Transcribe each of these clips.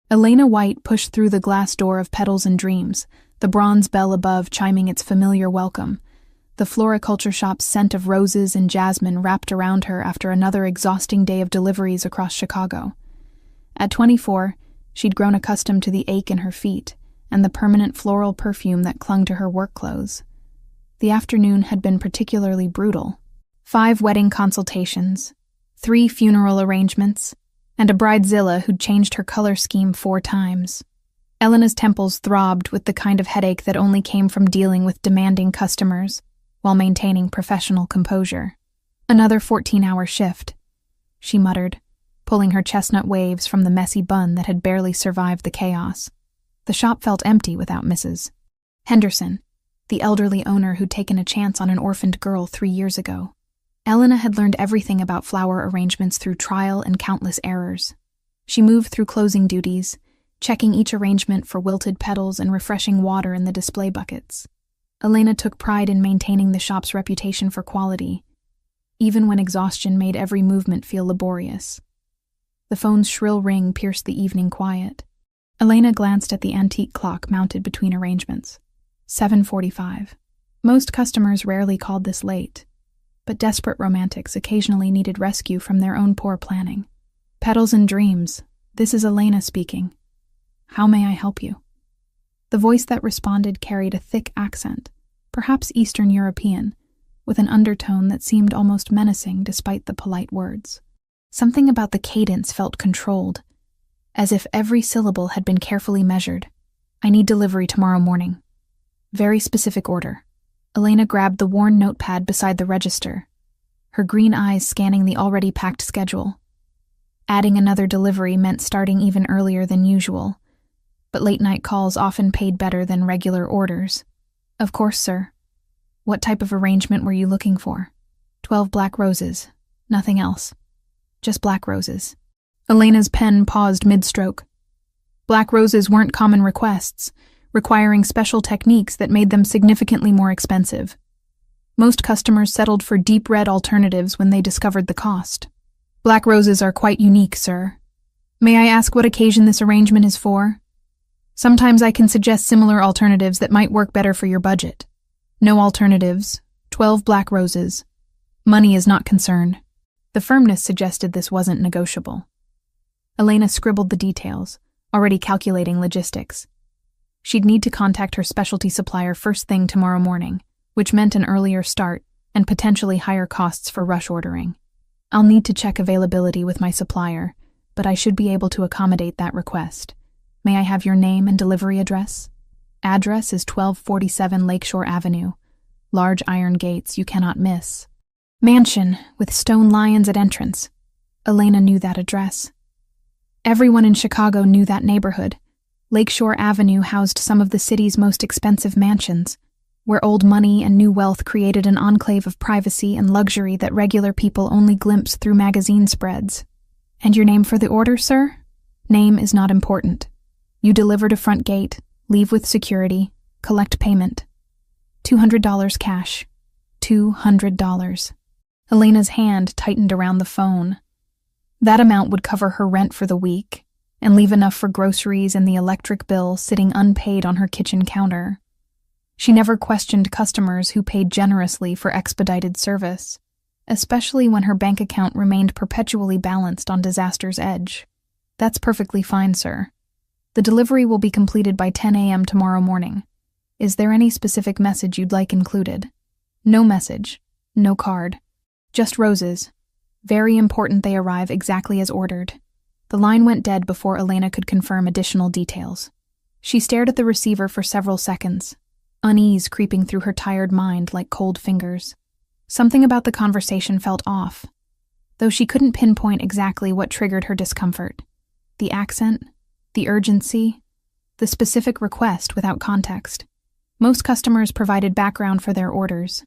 Elena White pushed through the glass door of Petals and Dreams, the bronze bell above chiming its familiar welcome. The floriculture shop's scent of roses and jasmine wrapped around her after another exhausting day of deliveries across Chicago. At 24, she'd grown accustomed to the ache in her feet and the permanent floral perfume that clung to her work clothes. The afternoon had been particularly brutal. 5 wedding consultations, 3 funeral arrangements, and a bridezilla who'd changed her color scheme 4 times. Elena's temples throbbed with the kind of headache that only came from dealing with demanding customers while maintaining professional composure. Another 14-hour shift, she muttered, pulling her chestnut waves from the messy bun that had barely survived the chaos. The shop felt empty without Mrs. Henderson, the elderly owner who'd taken a chance on an orphaned girl 3 years ago. Elena had learned everything about flower arrangements through trial and countless errors. She moved through closing duties, checking each arrangement for wilted petals and refreshing water in the display buckets. Elena took pride in maintaining the shop's reputation for quality, even when exhaustion made every movement feel laborious. The phone's shrill ring pierced the evening quiet. Elena glanced at the antique clock mounted between arrangements. 7:45. Most customers rarely called this late, but desperate romantics occasionally needed rescue from their own poor planning. Petals and Dreams, this is Elena speaking. How may I help you? The voice that responded carried a thick accent, perhaps Eastern European, with an undertone that seemed almost menacing despite the polite words. Something about the cadence felt controlled, as if every syllable had been carefully measured. I need delivery tomorrow morning. Very specific order. Elena grabbed the worn notepad beside the register, her green eyes scanning the already packed schedule. Adding another delivery meant starting even earlier than usual, but late-night calls often paid better than regular orders. Of course, sir. What type of arrangement were you looking for? 12 black roses. Nothing else. Just black roses. Elena's pen paused mid-stroke. Black roses weren't common requests, requiring special techniques that made them significantly more expensive. Most customers settled for deep red alternatives when they discovered the cost. Black roses are quite unique, sir. May I ask what occasion this arrangement is for? Sometimes I can suggest similar alternatives that might work better for your budget. No alternatives, 12 black roses. Money is not concerned. The firmness suggested this wasn't negotiable. Elena scribbled the details, already calculating logistics. She'd need to contact her specialty supplier first thing tomorrow morning, which meant an earlier start and potentially higher costs for rush ordering. I'll need to check availability with my supplier, but I should be able to accommodate that request. May I have your name and delivery address? Address is 1247 Lakeshore Avenue. Large iron gates you cannot miss. Mansion with stone lions at entrance. Elena knew that address. Everyone in Chicago knew that neighborhood. Lakeshore Avenue housed some of the city's most expensive mansions, where old money and new wealth created an enclave of privacy and luxury that regular people only glimpsed through magazine spreads. And your name for the order, sir? Name is not important. You deliver to front gate, leave with security, collect payment. $200 cash. $200. Elena's hand tightened around the phone. That amount would cover her rent for the week and leave enough for groceries and the electric bill sitting unpaid on her kitchen counter. She never questioned customers who paid generously for expedited service, especially when her bank account remained perpetually balanced on disaster's edge. That's perfectly fine, sir. The delivery will be completed by 10 a.m. tomorrow morning. Is there any specific message you'd like included? No message. No card. Just roses. Very important they arrive exactly as ordered. The line went dead before Elena could confirm additional details. She stared at the receiver for several seconds, unease creeping through her tired mind like cold fingers. Something about the conversation felt off, though she couldn't pinpoint exactly what triggered her discomfort. The accent, the urgency, the specific request without context. Most customers provided background for their orders: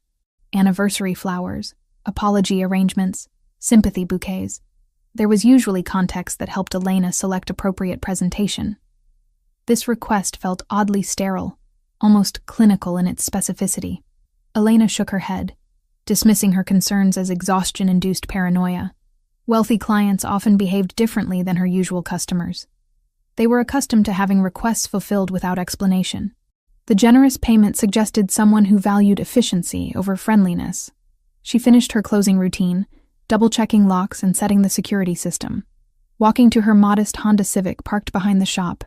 anniversary flowers, apology arrangements, sympathy bouquets. There was usually context that helped Elena select appropriate presentation. This request felt oddly sterile, almost clinical in its specificity. Elena shook her head, dismissing her concerns as exhaustion-induced paranoia. Wealthy clients often behaved differently than her usual customers. They were accustomed to having requests fulfilled without explanation. The generous payment suggested someone who valued efficiency over friendliness. She finished her closing routine, double-checking locks and setting the security system. Walking to her modest Honda Civic parked behind the shop,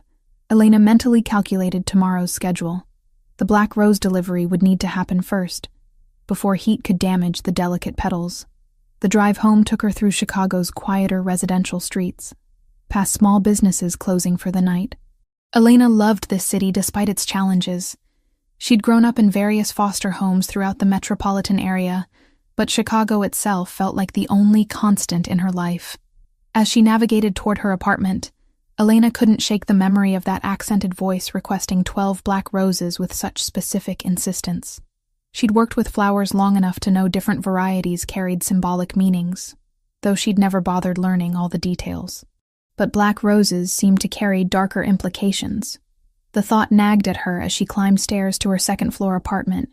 Elena mentally calculated tomorrow's schedule. The black rose delivery would need to happen first, before heat could damage the delicate petals. The drive home took her through Chicago's quieter residential streets, past small businesses closing for the night. Elena loved this city despite its challenges. She'd grown up in various foster homes throughout the metropolitan area, but Chicago itself felt like the only constant in her life. As she navigated toward her apartment, Elena couldn't shake the memory of that accented voice requesting 12 black roses with such specific insistence. She'd worked with flowers long enough to know different varieties carried symbolic meanings, though she'd never bothered learning all the details. But black roses seemed to carry darker implications. The thought nagged at her as she climbed stairs to her second-floor apartment,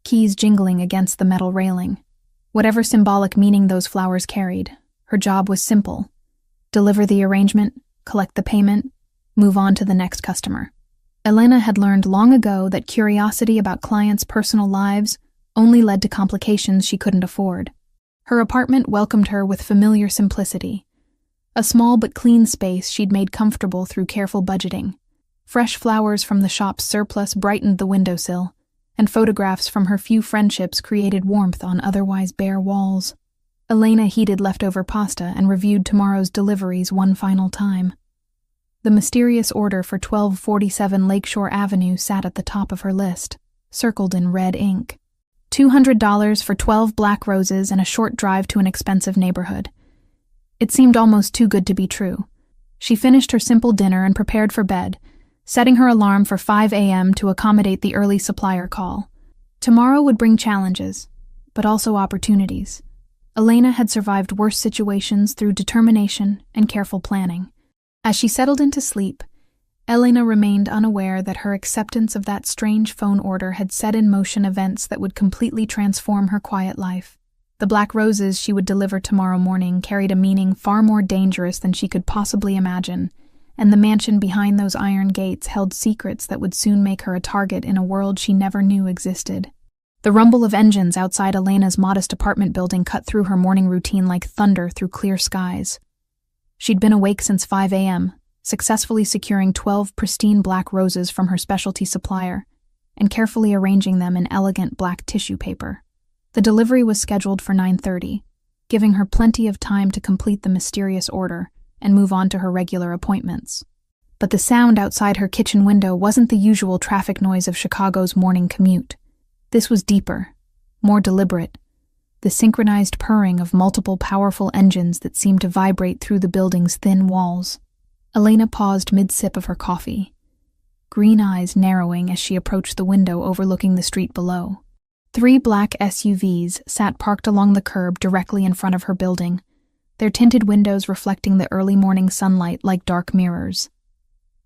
keys jingling against the metal railing. Whatever symbolic meaning those flowers carried, her job was simple: deliver the arrangement, collect the payment, move on to the next customer. Elena had learned long ago that curiosity about clients' personal lives only led to complications she couldn't afford. Her apartment welcomed her with familiar simplicity. A small but clean space she'd made comfortable through careful budgeting. Fresh flowers from the shop's surplus brightened the windowsill, and photographs from her few friendships created warmth on otherwise bare walls. Elena heated leftover pasta and reviewed tomorrow's deliveries one final time. The mysterious order for 1247 Lakeshore Avenue sat at the top of her list, circled in red ink. $200 for 12 black roses and a short drive to an expensive neighborhood. It seemed almost too good to be true. She finished her simple dinner and prepared for bed, setting her alarm for 5 a.m. to accommodate the early supplier call. Tomorrow would bring challenges, but also opportunities. Elena had survived worse situations through determination and careful planning. As she settled into sleep, Elena remained unaware that her acceptance of that strange phone order had set in motion events that would completely transform her quiet life. The black roses she would deliver tomorrow morning carried a meaning far more dangerous than she could possibly imagine, and the mansion behind those iron gates held secrets that would soon make her a target in a world she never knew existed. The rumble of engines outside Elena's modest apartment building cut through her morning routine like thunder through clear skies. She'd been awake since 5 a.m., successfully securing 12 pristine black roses from her specialty supplier and carefully arranging them in elegant black tissue paper. The delivery was scheduled for 9:30, giving her plenty of time to complete the mysterious order and move on to her regular appointments. But the sound outside her kitchen window wasn't the usual traffic noise of Chicago's morning commute. This was deeper, more deliberate, the synchronized purring of multiple powerful engines that seemed to vibrate through the building's thin walls. Elena paused mid-sip of her coffee, green eyes narrowing as she approached the window overlooking the street below. 3 black SUVs sat parked along the curb directly in front of her building, their tinted windows reflecting the early morning sunlight like dark mirrors.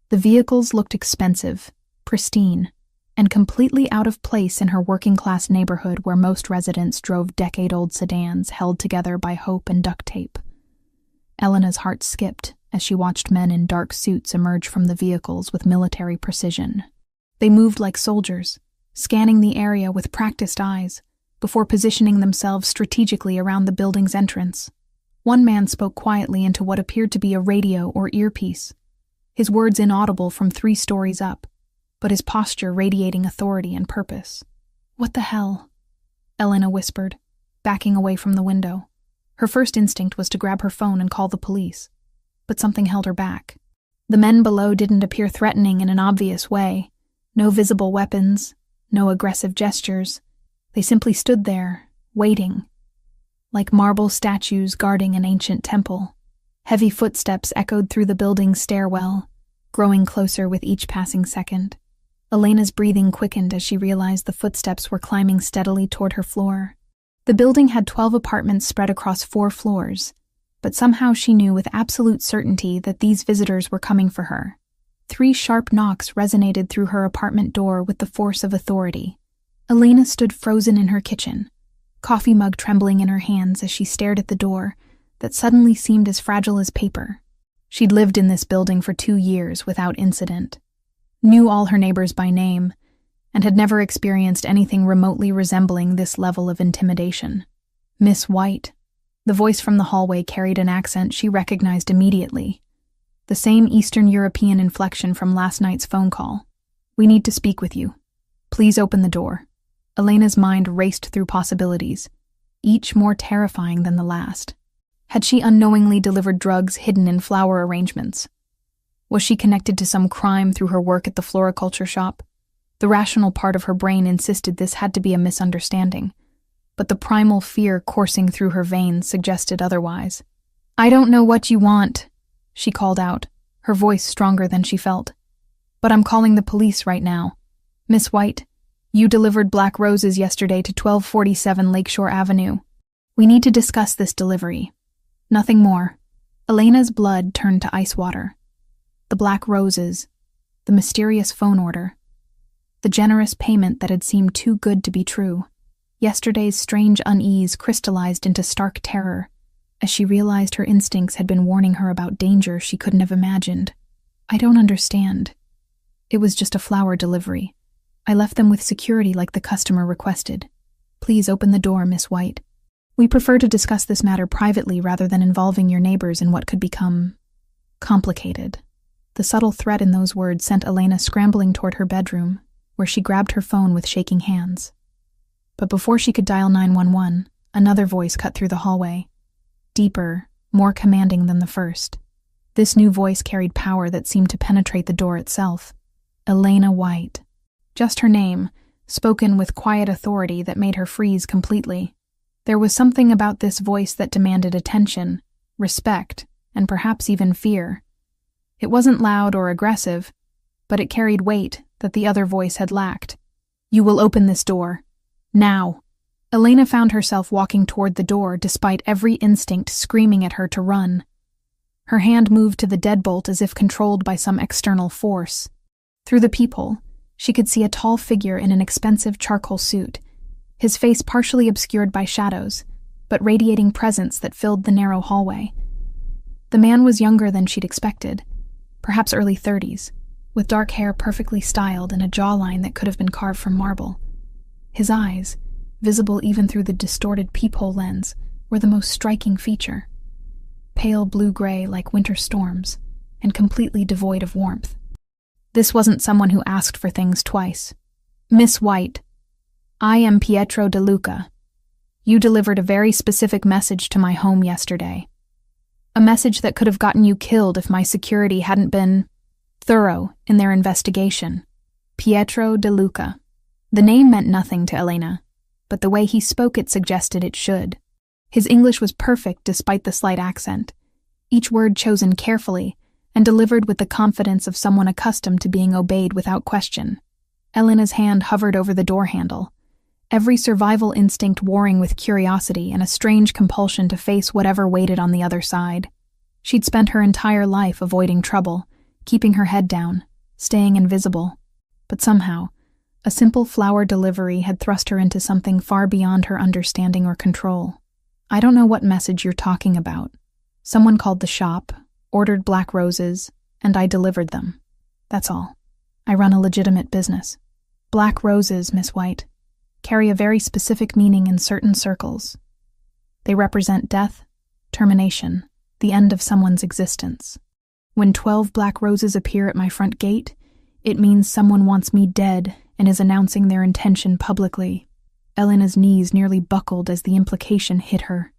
The vehicles looked expensive, pristine, and completely out of place in her working-class neighborhood where most residents drove decade-old sedans held together by hope and duct tape. Elena's heart skipped as she watched men in dark suits emerge from the vehicles with military precision. They moved like soldiers, scanning the area with practiced eyes, before positioning themselves strategically around the building's entrance. One man spoke quietly into what appeared to be a radio or earpiece, his words inaudible from 3 stories up, but his posture radiating authority and purpose. "What the hell?" Elena whispered, backing away from the window. Her first instinct was to grab her phone and call the police, but something held her back. The men below didn't appear threatening in an obvious way. No visible weapons, no aggressive gestures. They simply stood there, waiting, like marble statues guarding an ancient temple. Heavy footsteps echoed through the building's stairwell, growing closer with each passing second. Elena's breathing quickened as she realized the footsteps were climbing steadily toward her floor. The building had 12 apartments spread across 4 floors, but somehow she knew with absolute certainty that these visitors were coming for her. 3 sharp knocks resonated through her apartment door with the force of authority. Elena stood frozen in her kitchen, coffee mug trembling in her hands as she stared at the door that suddenly seemed as fragile as paper. She'd lived in this building for 2 years without incident, knew all her neighbors by name, and had never experienced anything remotely resembling this level of intimidation. Miss White. The voice from the hallway carried an accent she recognized immediately, the same Eastern European inflection from last night's phone call. "We need to speak with you. Please open the door." Elena's mind raced through possibilities, each more terrifying than the last. Had she unknowingly delivered drugs hidden in flower arrangements? Was she connected to some crime through her work at the floriculture shop? The rational part of her brain insisted this had to be a misunderstanding, but the primal fear coursing through her veins suggested otherwise. "I don't know what you want," she called out, her voice stronger than she felt. "But I'm calling the police right now. Miss White, you delivered black roses yesterday to 1247 Lakeshore Avenue. We need to discuss this delivery. Nothing more." Elena's blood turned to ice water. The black roses, the mysterious phone order, the generous payment that had seemed too good to be true. Yesterday's strange unease crystallized into stark terror as she realized her instincts had been warning her about danger she couldn't have imagined. "I don't understand. It was just a flower delivery. I left them with security like the customer requested. Please open the door, Miss White. We prefer to discuss this matter privately rather than involving your neighbors in what could become complicated." The subtle threat in those words sent Elena scrambling toward her bedroom, where she grabbed her phone with shaking hands. But before she could dial 911, another voice cut through the hallway, deeper, more commanding than the first. This new voice carried power that seemed to penetrate the door itself. Elena White. Just her name, spoken with quiet authority that made her freeze completely. There was something about this voice that demanded attention, respect, and perhaps even fear. It wasn't loud or aggressive, but it carried weight that the other voice had lacked. "You will open this door. Now." Elena found herself walking toward the door despite every instinct screaming at her to run. Her hand moved to the deadbolt as if controlled by some external force. Through the peephole, she could see a tall figure in an expensive charcoal suit, his face partially obscured by shadows, but radiating presence that filled the narrow hallway. The man was younger than she'd expected, perhaps early 30s, with dark hair perfectly styled and a jawline that could have been carved from marble. His eyes, visible even through the distorted peephole lens, were the most striking feature. Pale blue-gray like winter storms, and completely devoid of warmth. This wasn't someone who asked for things twice. "Miss White, I am Pietro De Luca. You delivered a very specific message to my home yesterday. A message that could have gotten you killed if my security hadn't been thorough in their investigation. Pietro De Luca." The name meant nothing to Elena, but the way he spoke it suggested it should. His English was perfect despite the slight accent, each word chosen carefully and delivered with the confidence of someone accustomed to being obeyed without question. Elena's hand hovered over the door handle, every survival instinct warring with curiosity and a strange compulsion to face whatever waited on the other side. She'd spent her entire life avoiding trouble, keeping her head down, staying invisible. But somehow, a simple flower delivery had thrust her into something far beyond her understanding or control. "I don't know what message you're talking about. Someone called the shop, ordered black roses, and I delivered them. That's all. I run a legitimate business. Black roses, Miss White, carry a very specific meaning in certain circles. They represent death, termination, the end of someone's existence. When 12 black roses appear at my front gate, it means someone wants me dead and is announcing their intention publicly." Elena's knees nearly buckled as the implication hit her.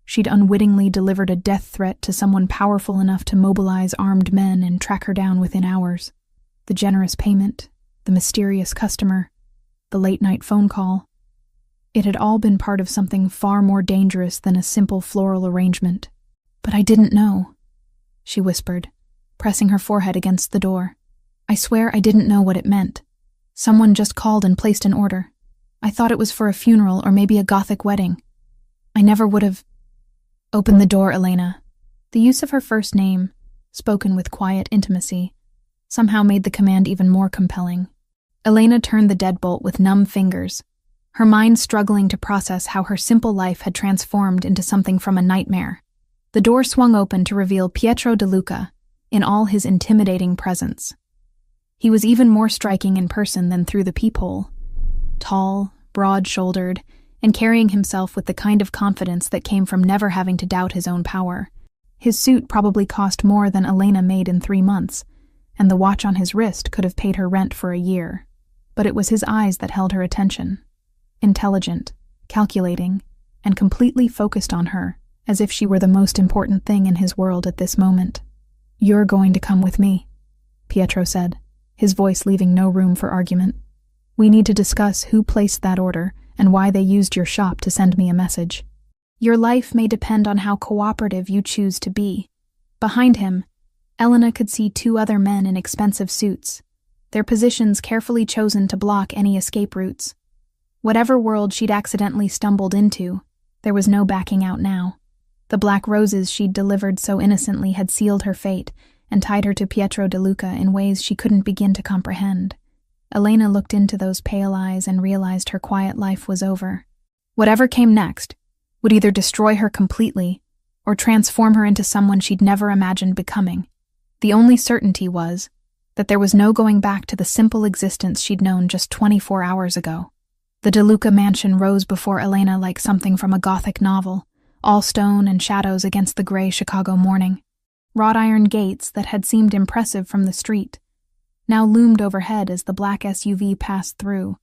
She'd unwittingly delivered a death threat to someone powerful enough to mobilize armed men and track her down within hours. The generous payment, the mysterious customer, the late-night phone call. It had all been part of something far more dangerous than a simple floral arrangement. "But I didn't know," she whispered, pressing her forehead against the door. "I swear I didn't know what it meant. Someone just called and placed an order. I thought it was for a funeral or maybe a Gothic wedding. I never would have—" "Open the door, Elena." The use of her first name, spoken with quiet intimacy, somehow made the command even more compelling. Elena turned the deadbolt with numb fingers, her mind struggling to process how her simple life had transformed into something from a nightmare. The door swung open to reveal Pietro De Luca in all his intimidating presence. He was even more striking in person than through the peephole. Tall, broad-shouldered, and carrying himself with the kind of confidence that came from never having to doubt his own power. His suit probably cost more than Elena made in 3 months, and the watch on his wrist could have paid her rent for a year. But it was his eyes that held her attention. Intelligent, calculating, and completely focused on her, as if she were the most important thing in his world at this moment. "You're going to come with me," Pietro said, his voice leaving no room for argument. "We need to discuss who placed that order and why they used your shop to send me a message. Your life may depend on how cooperative you choose to be." Behind him, Elena could see 2 other men in expensive suits, their positions carefully chosen to block any escape routes. Whatever world she'd accidentally stumbled into, there was no backing out now. The black roses she'd delivered so innocently had sealed her fate and tied her to Pietro De Luca in ways she couldn't begin to comprehend. Elena looked into those pale eyes and realized her quiet life was over. Whatever came next would either destroy her completely or transform her into someone she'd never imagined becoming. The only certainty was that there was no going back to the simple existence she'd known just 24 hours ago. The De Luca mansion rose before Elena like something from a Gothic novel, all stone and shadows against the gray Chicago morning. Wrought iron gates that had seemed impressive from the street now loomed overhead as the black SUV passed through,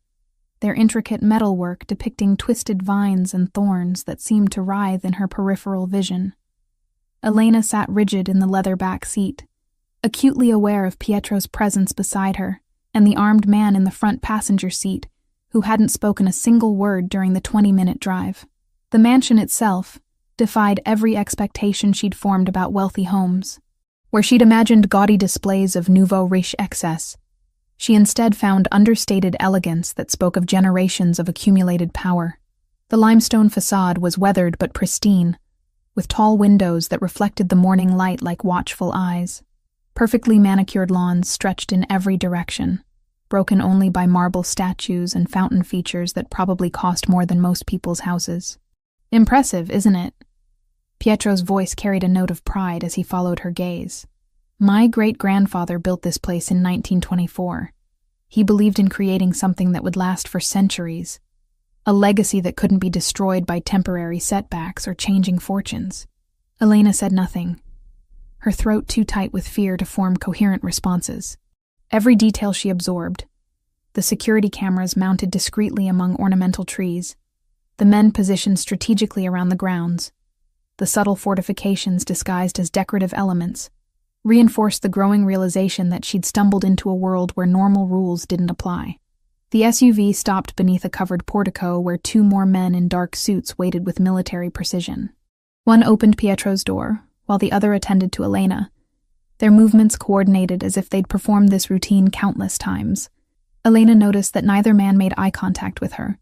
their intricate metalwork depicting twisted vines and thorns that seemed to writhe in her peripheral vision. Elena sat rigid in the leather back seat, acutely aware of Pietro's presence beside her and the armed man in the front passenger seat who hadn't spoken a single word during the 20-minute drive. The mansion itself defied every expectation she'd formed about wealthy homes. Where she'd imagined gaudy displays of nouveau riche excess, she instead found understated elegance that spoke of generations of accumulated power. The limestone facade was weathered but pristine, with tall windows that reflected the morning light like watchful eyes. Perfectly manicured lawns stretched in every direction, broken only by marble statues and fountain features that probably cost more than most people's houses. "Impressive, isn't it?" Pietro's voice carried a note of pride as he followed her gaze. "My great-grandfather built this place in 1924. He believed in creating something that would last for centuries, a legacy that couldn't be destroyed by temporary setbacks or changing fortunes." Elena said nothing, her throat too tight with fear to form coherent responses. Every detail she absorbed: the security cameras mounted discreetly among ornamental trees, the men positioned strategically around the grounds, the subtle fortifications disguised as decorative elements, reinforced the growing realization that she'd stumbled into a world where normal rules didn't apply. The SUV stopped beneath a covered portico where 2 more men in dark suits waited with military precision. One opened Pietro's door, while the other attended to Elena, their movements coordinated as if they'd performed this routine countless times. Elena noticed that neither man made eye contact with her,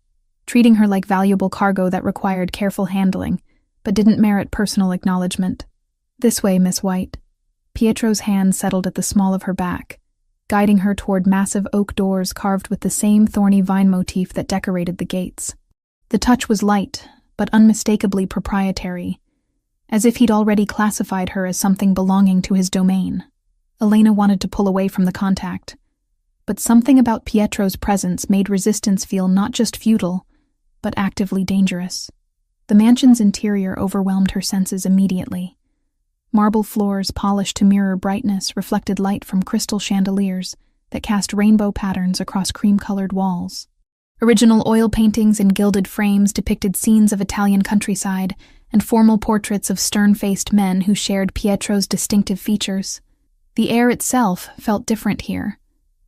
treating her like valuable cargo that required careful handling, but didn't merit personal acknowledgement. "This way, Miss White." Pietro's hand settled at the small of her back, guiding her toward massive oak doors carved with the same thorny vine motif that decorated the gates. The touch was light, but unmistakably proprietary, as if he'd already classified her as something belonging to his domain. Elena wanted to pull away from the contact, but something about Pietro's presence made resistance feel not just futile, but actively dangerous. The mansion's interior overwhelmed her senses immediately. Marble floors polished to mirror brightness reflected light from crystal chandeliers that cast rainbow patterns across cream-colored walls. Original oil paintings in gilded frames depicted scenes of Italian countryside and formal portraits of stern-faced men who shared Pietro's distinctive features. The air itself felt different here,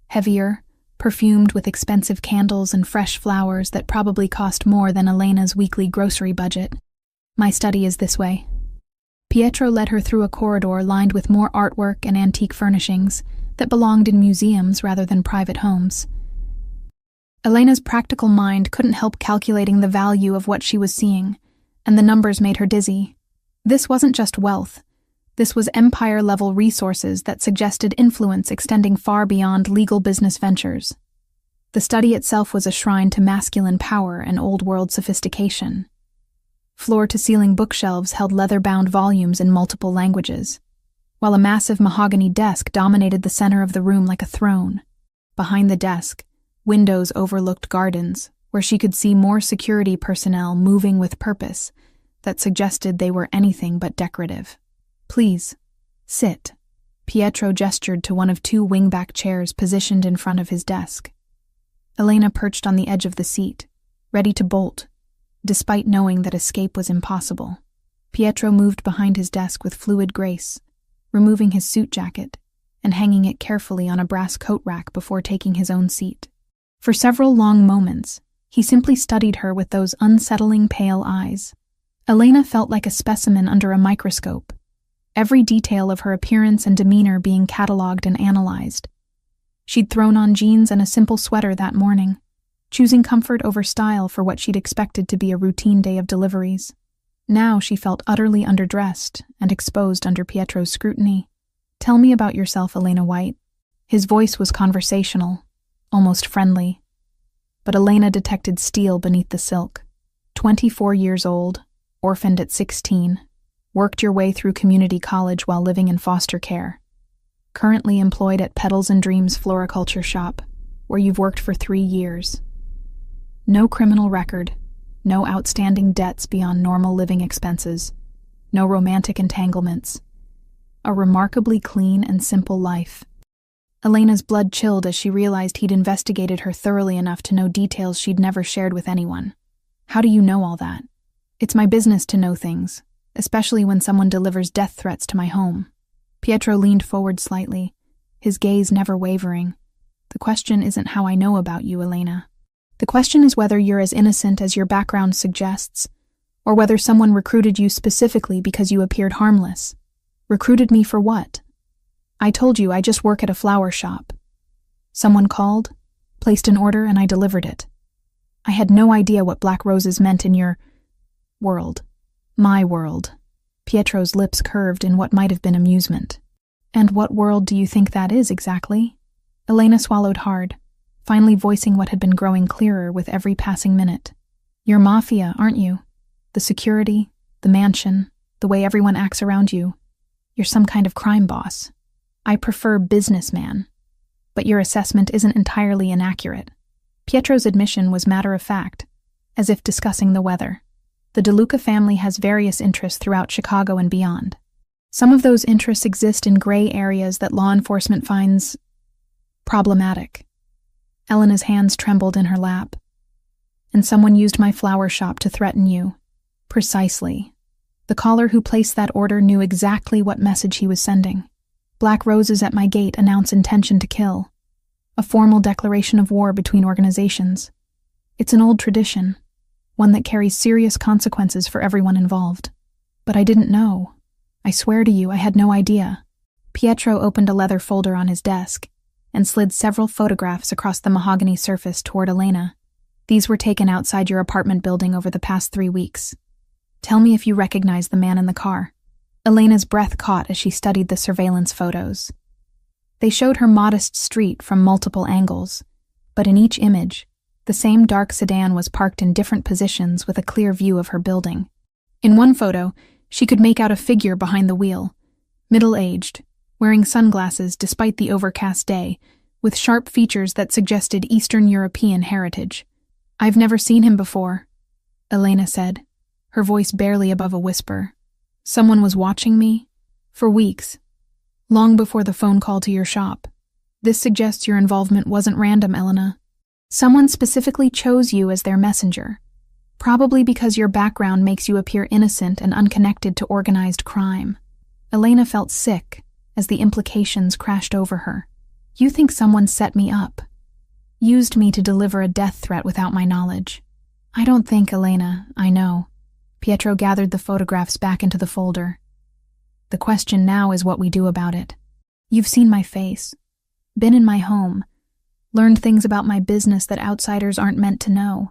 heavier, perfumed with expensive candles and fresh flowers that probably cost more than Elena's weekly grocery budget. "My study is this way." Pietro led her through a corridor lined with more artwork and antique furnishings that belonged in museums rather than private homes. Elena's practical mind couldn't help calculating the value of what she was seeing, and the numbers made her dizzy. This wasn't just wealth. This was empire-level resources that suggested influence extending far beyond legal business ventures. The study itself was a shrine to masculine power and old-world sophistication. Floor-to-ceiling bookshelves held leather-bound volumes in multiple languages, while a massive mahogany desk dominated the center of the room like a throne. Behind the desk, windows overlooked gardens, where she could see more security personnel moving with purpose that suggested they were anything but decorative. "Please, sit." Pietro gestured to one of two wingback chairs positioned in front of his desk. Elena perched on the edge of the seat, ready to bolt, despite knowing that escape was impossible. Pietro moved behind his desk with fluid grace, removing his suit jacket and hanging it carefully on a brass coat rack before taking his own seat. For several long moments, he simply studied her with those unsettling pale eyes. Elena felt like a specimen under a microscope, every detail of her appearance and demeanor being catalogued and analyzed. She'd thrown on jeans and a simple sweater that morning, choosing comfort over style for what she'd expected to be a routine day of deliveries. Now she felt utterly underdressed and exposed under Pietro's scrutiny. "Tell me about yourself, Elena White." His voice was conversational, almost friendly. But Elena detected steel beneath the silk. 24 years old, orphaned at 16, worked your way through community college while living in foster care. Currently employed at Petals and Dreams Floriculture Shop, where you've worked for 3 years. No criminal record, no outstanding debts beyond normal living expenses, no romantic entanglements. A remarkably clean and simple life. Elena's blood chilled as she realized he'd investigated her thoroughly enough to know details she'd never shared with anyone. "How do you know all that?" "It's my business to know things, especially when someone delivers death threats to my home." Pietro leaned forward slightly, his gaze never wavering. "The question isn't how I know about you, Elena. The question is whether you're as innocent as your background suggests, or whether someone recruited you specifically because you appeared harmless." "Recruited me for what?" "I told you I just work at a flower shop. Someone called, placed an order, and I delivered it. I had no idea what black roses meant in your world. My world." Pietro's lips curved in what might have been amusement. "And what world do you think that is exactly?" Elena swallowed hard, finally voicing what had been growing clearer with every passing minute. "You're mafia, aren't you? The security, the mansion, the way everyone acts around you. You're some kind of crime boss. I prefer businessman, but your assessment isn't entirely inaccurate." Pietro's admission was matter-of-fact, as if discussing the weather. The DeLuca family has various interests throughout Chicago and beyond. Some of those interests exist in gray areas that law enforcement finds problematic. Elena's hands trembled in her lap. "And someone used my flower shop to threaten you." "Precisely. The caller who placed that order knew exactly what message he was sending. Black roses at my gate announce intention to kill. A formal declaration of war between organizations. It's an old tradition, one that carries serious consequences for everyone involved. But I didn't know. I swear to you, I had no idea." Pietro opened a leather folder on his desk and slid several photographs across the mahogany surface toward Elena. "These were taken outside your apartment building over the past 3 weeks. Tell me if you recognize the man in the car." Elena's breath caught as she studied the surveillance photos. They showed her modest street from multiple angles, but in each image, the same dark sedan was parked in different positions with a clear view of her building. In one photo, she could make out a figure behind the wheel, middle-aged, wearing sunglasses despite the overcast day, with sharp features that suggested Eastern European heritage. "I've never seen him before," Elena said, her voice barely above a whisper. "Someone was watching me? For weeks. Long before the phone call to your shop. This suggests your involvement wasn't random, Elena. Someone specifically chose you as their messenger, probably because your background makes you appear innocent and unconnected to organized crime." Elena felt sick as the implications crashed over her. "You think someone set me up, used me to deliver a death threat without my knowledge." "I don't think, Elena, I know." Pietro gathered the photographs back into the folder. "The question now is what we do about it. You've seen my face, been in my home, learned things about my business that outsiders aren't meant to know.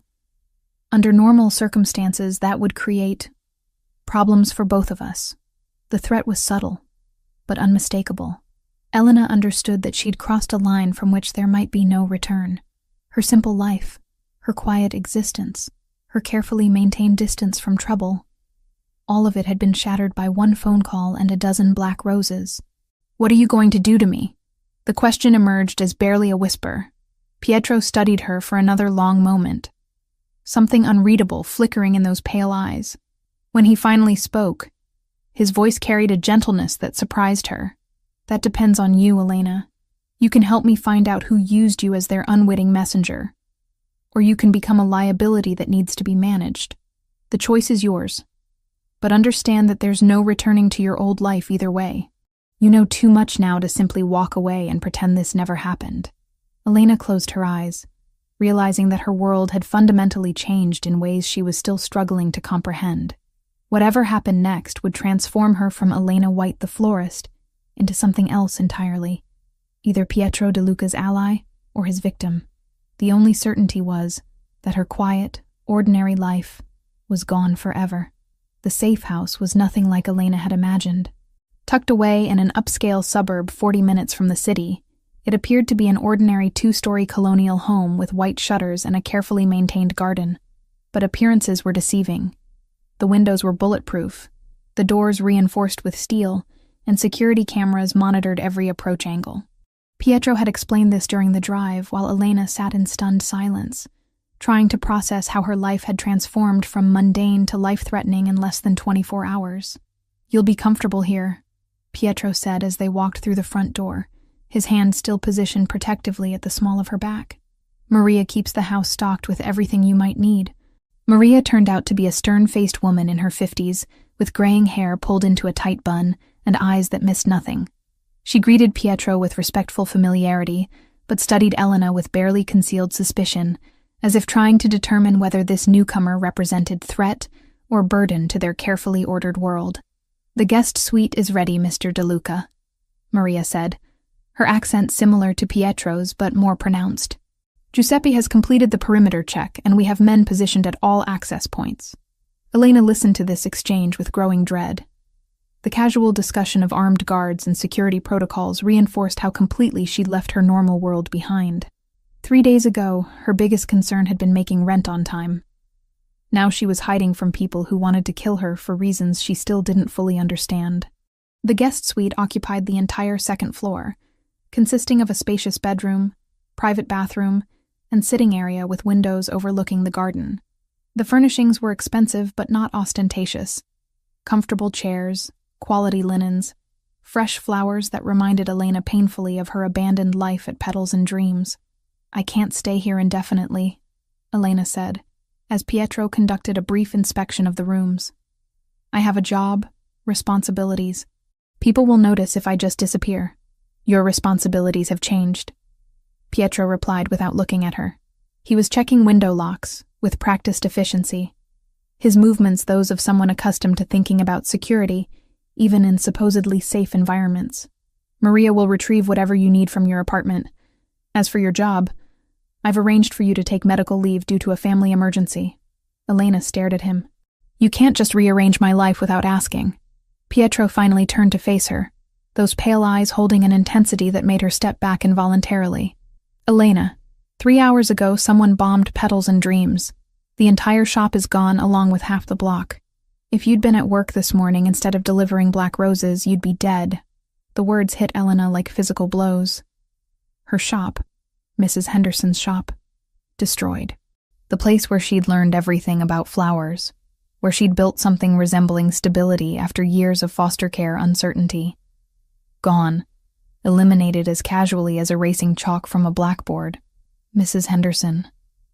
Under normal circumstances, that would create problems for both of us. The threat was subtle, but unmistakable." Elena understood that she'd crossed a line from which there might be no return. Her simple life, her quiet existence, her carefully maintained distance from trouble, All of it had been shattered by one phone call and a dozen black roses. "What are you going to do to me?" The question emerged as barely a whisper. Pietro studied her for another long moment, something unreadable flickering in those pale eyes. When he finally spoke, his voice carried a gentleness that surprised her. "That depends on you, Elena. You can help me find out who used you as their unwitting messenger, or you can become a liability that needs to be managed. The choice is yours. But understand that there's no returning to your old life either way. You know too much now to simply walk away and pretend this never happened." Elena closed her eyes, realizing that her world had fundamentally changed in ways she was still struggling to comprehend. Whatever happened next would transform her from Elena White the florist into something else entirely, either Pietro De Luca's ally or his victim. The only certainty was that her quiet, ordinary life was gone forever. The safe house was nothing like Elena had imagined. Tucked away in an upscale suburb 40 minutes from the city, it appeared to be an ordinary 2-story colonial home with white shutters and a carefully maintained garden. But appearances were deceiving. The windows were bulletproof, the doors reinforced with steel, and security cameras monitored every approach angle. Pietro had explained this during the drive while Elena sat in stunned silence, trying to process how her life had transformed from mundane to life-threatening in less than 24 hours. "You'll be comfortable here," Pietro said as they walked through the front door, his hand still positioned protectively at the small of her back. "Maria keeps the house stocked with everything you might need." Maria turned out to be a stern-faced woman in her 50s, with graying hair pulled into a tight bun and eyes that missed nothing. She greeted Pietro with respectful familiarity, but studied Elena with barely concealed suspicion, as if trying to determine whether this newcomer represented threat or burden to their carefully ordered world. "The guest suite is ready, Mr. De Luca," Maria said, her accent similar to Pietro's but more pronounced. "Giuseppe has completed the perimeter check, and we have men positioned at all access points." Elena listened to this exchange with growing dread. The casual discussion of armed guards and security protocols reinforced how completely she'd left her normal world behind. 3 days ago, her biggest concern had been making rent on time. Now she was hiding from people who wanted to kill her for reasons she still didn't fully understand. The guest suite occupied the entire second floor, consisting of a spacious bedroom, private bathroom, and sitting area with windows overlooking the garden. The furnishings were expensive but not ostentatious. Comfortable chairs, quality linens, fresh flowers that reminded Elena painfully of her abandoned life at Petals and Dreams. "I can't stay here indefinitely," Elena said, as Pietro conducted a brief inspection of the rooms. "I have a job, responsibilities. People will notice if I just disappear." "Your responsibilities have changed," Pietro replied without looking at her. He was checking window locks, with practiced efficiency. His movements those of someone accustomed to thinking about security, even in supposedly safe environments. "Maria will retrieve whatever you need from your apartment. As for your job, I've arranged for you to take medical leave due to a family emergency." Elena stared at him. "You can't just rearrange my life without asking." Pietro finally turned to face her, those pale eyes holding an intensity that made her step back involuntarily. "Elena, 3 hours ago someone bombed Petals and Dreams. The entire shop is gone along with half the block. If you'd been at work this morning instead of delivering black roses, you'd be dead." The words hit Elena like physical blows. Her shop, Mrs. Henderson's shop, destroyed. The place where she'd learned everything about flowers, where she'd built something resembling stability after years of foster care uncertainty. Gone, eliminated as casually as erasing chalk from a blackboard. "Mrs. Henderson,"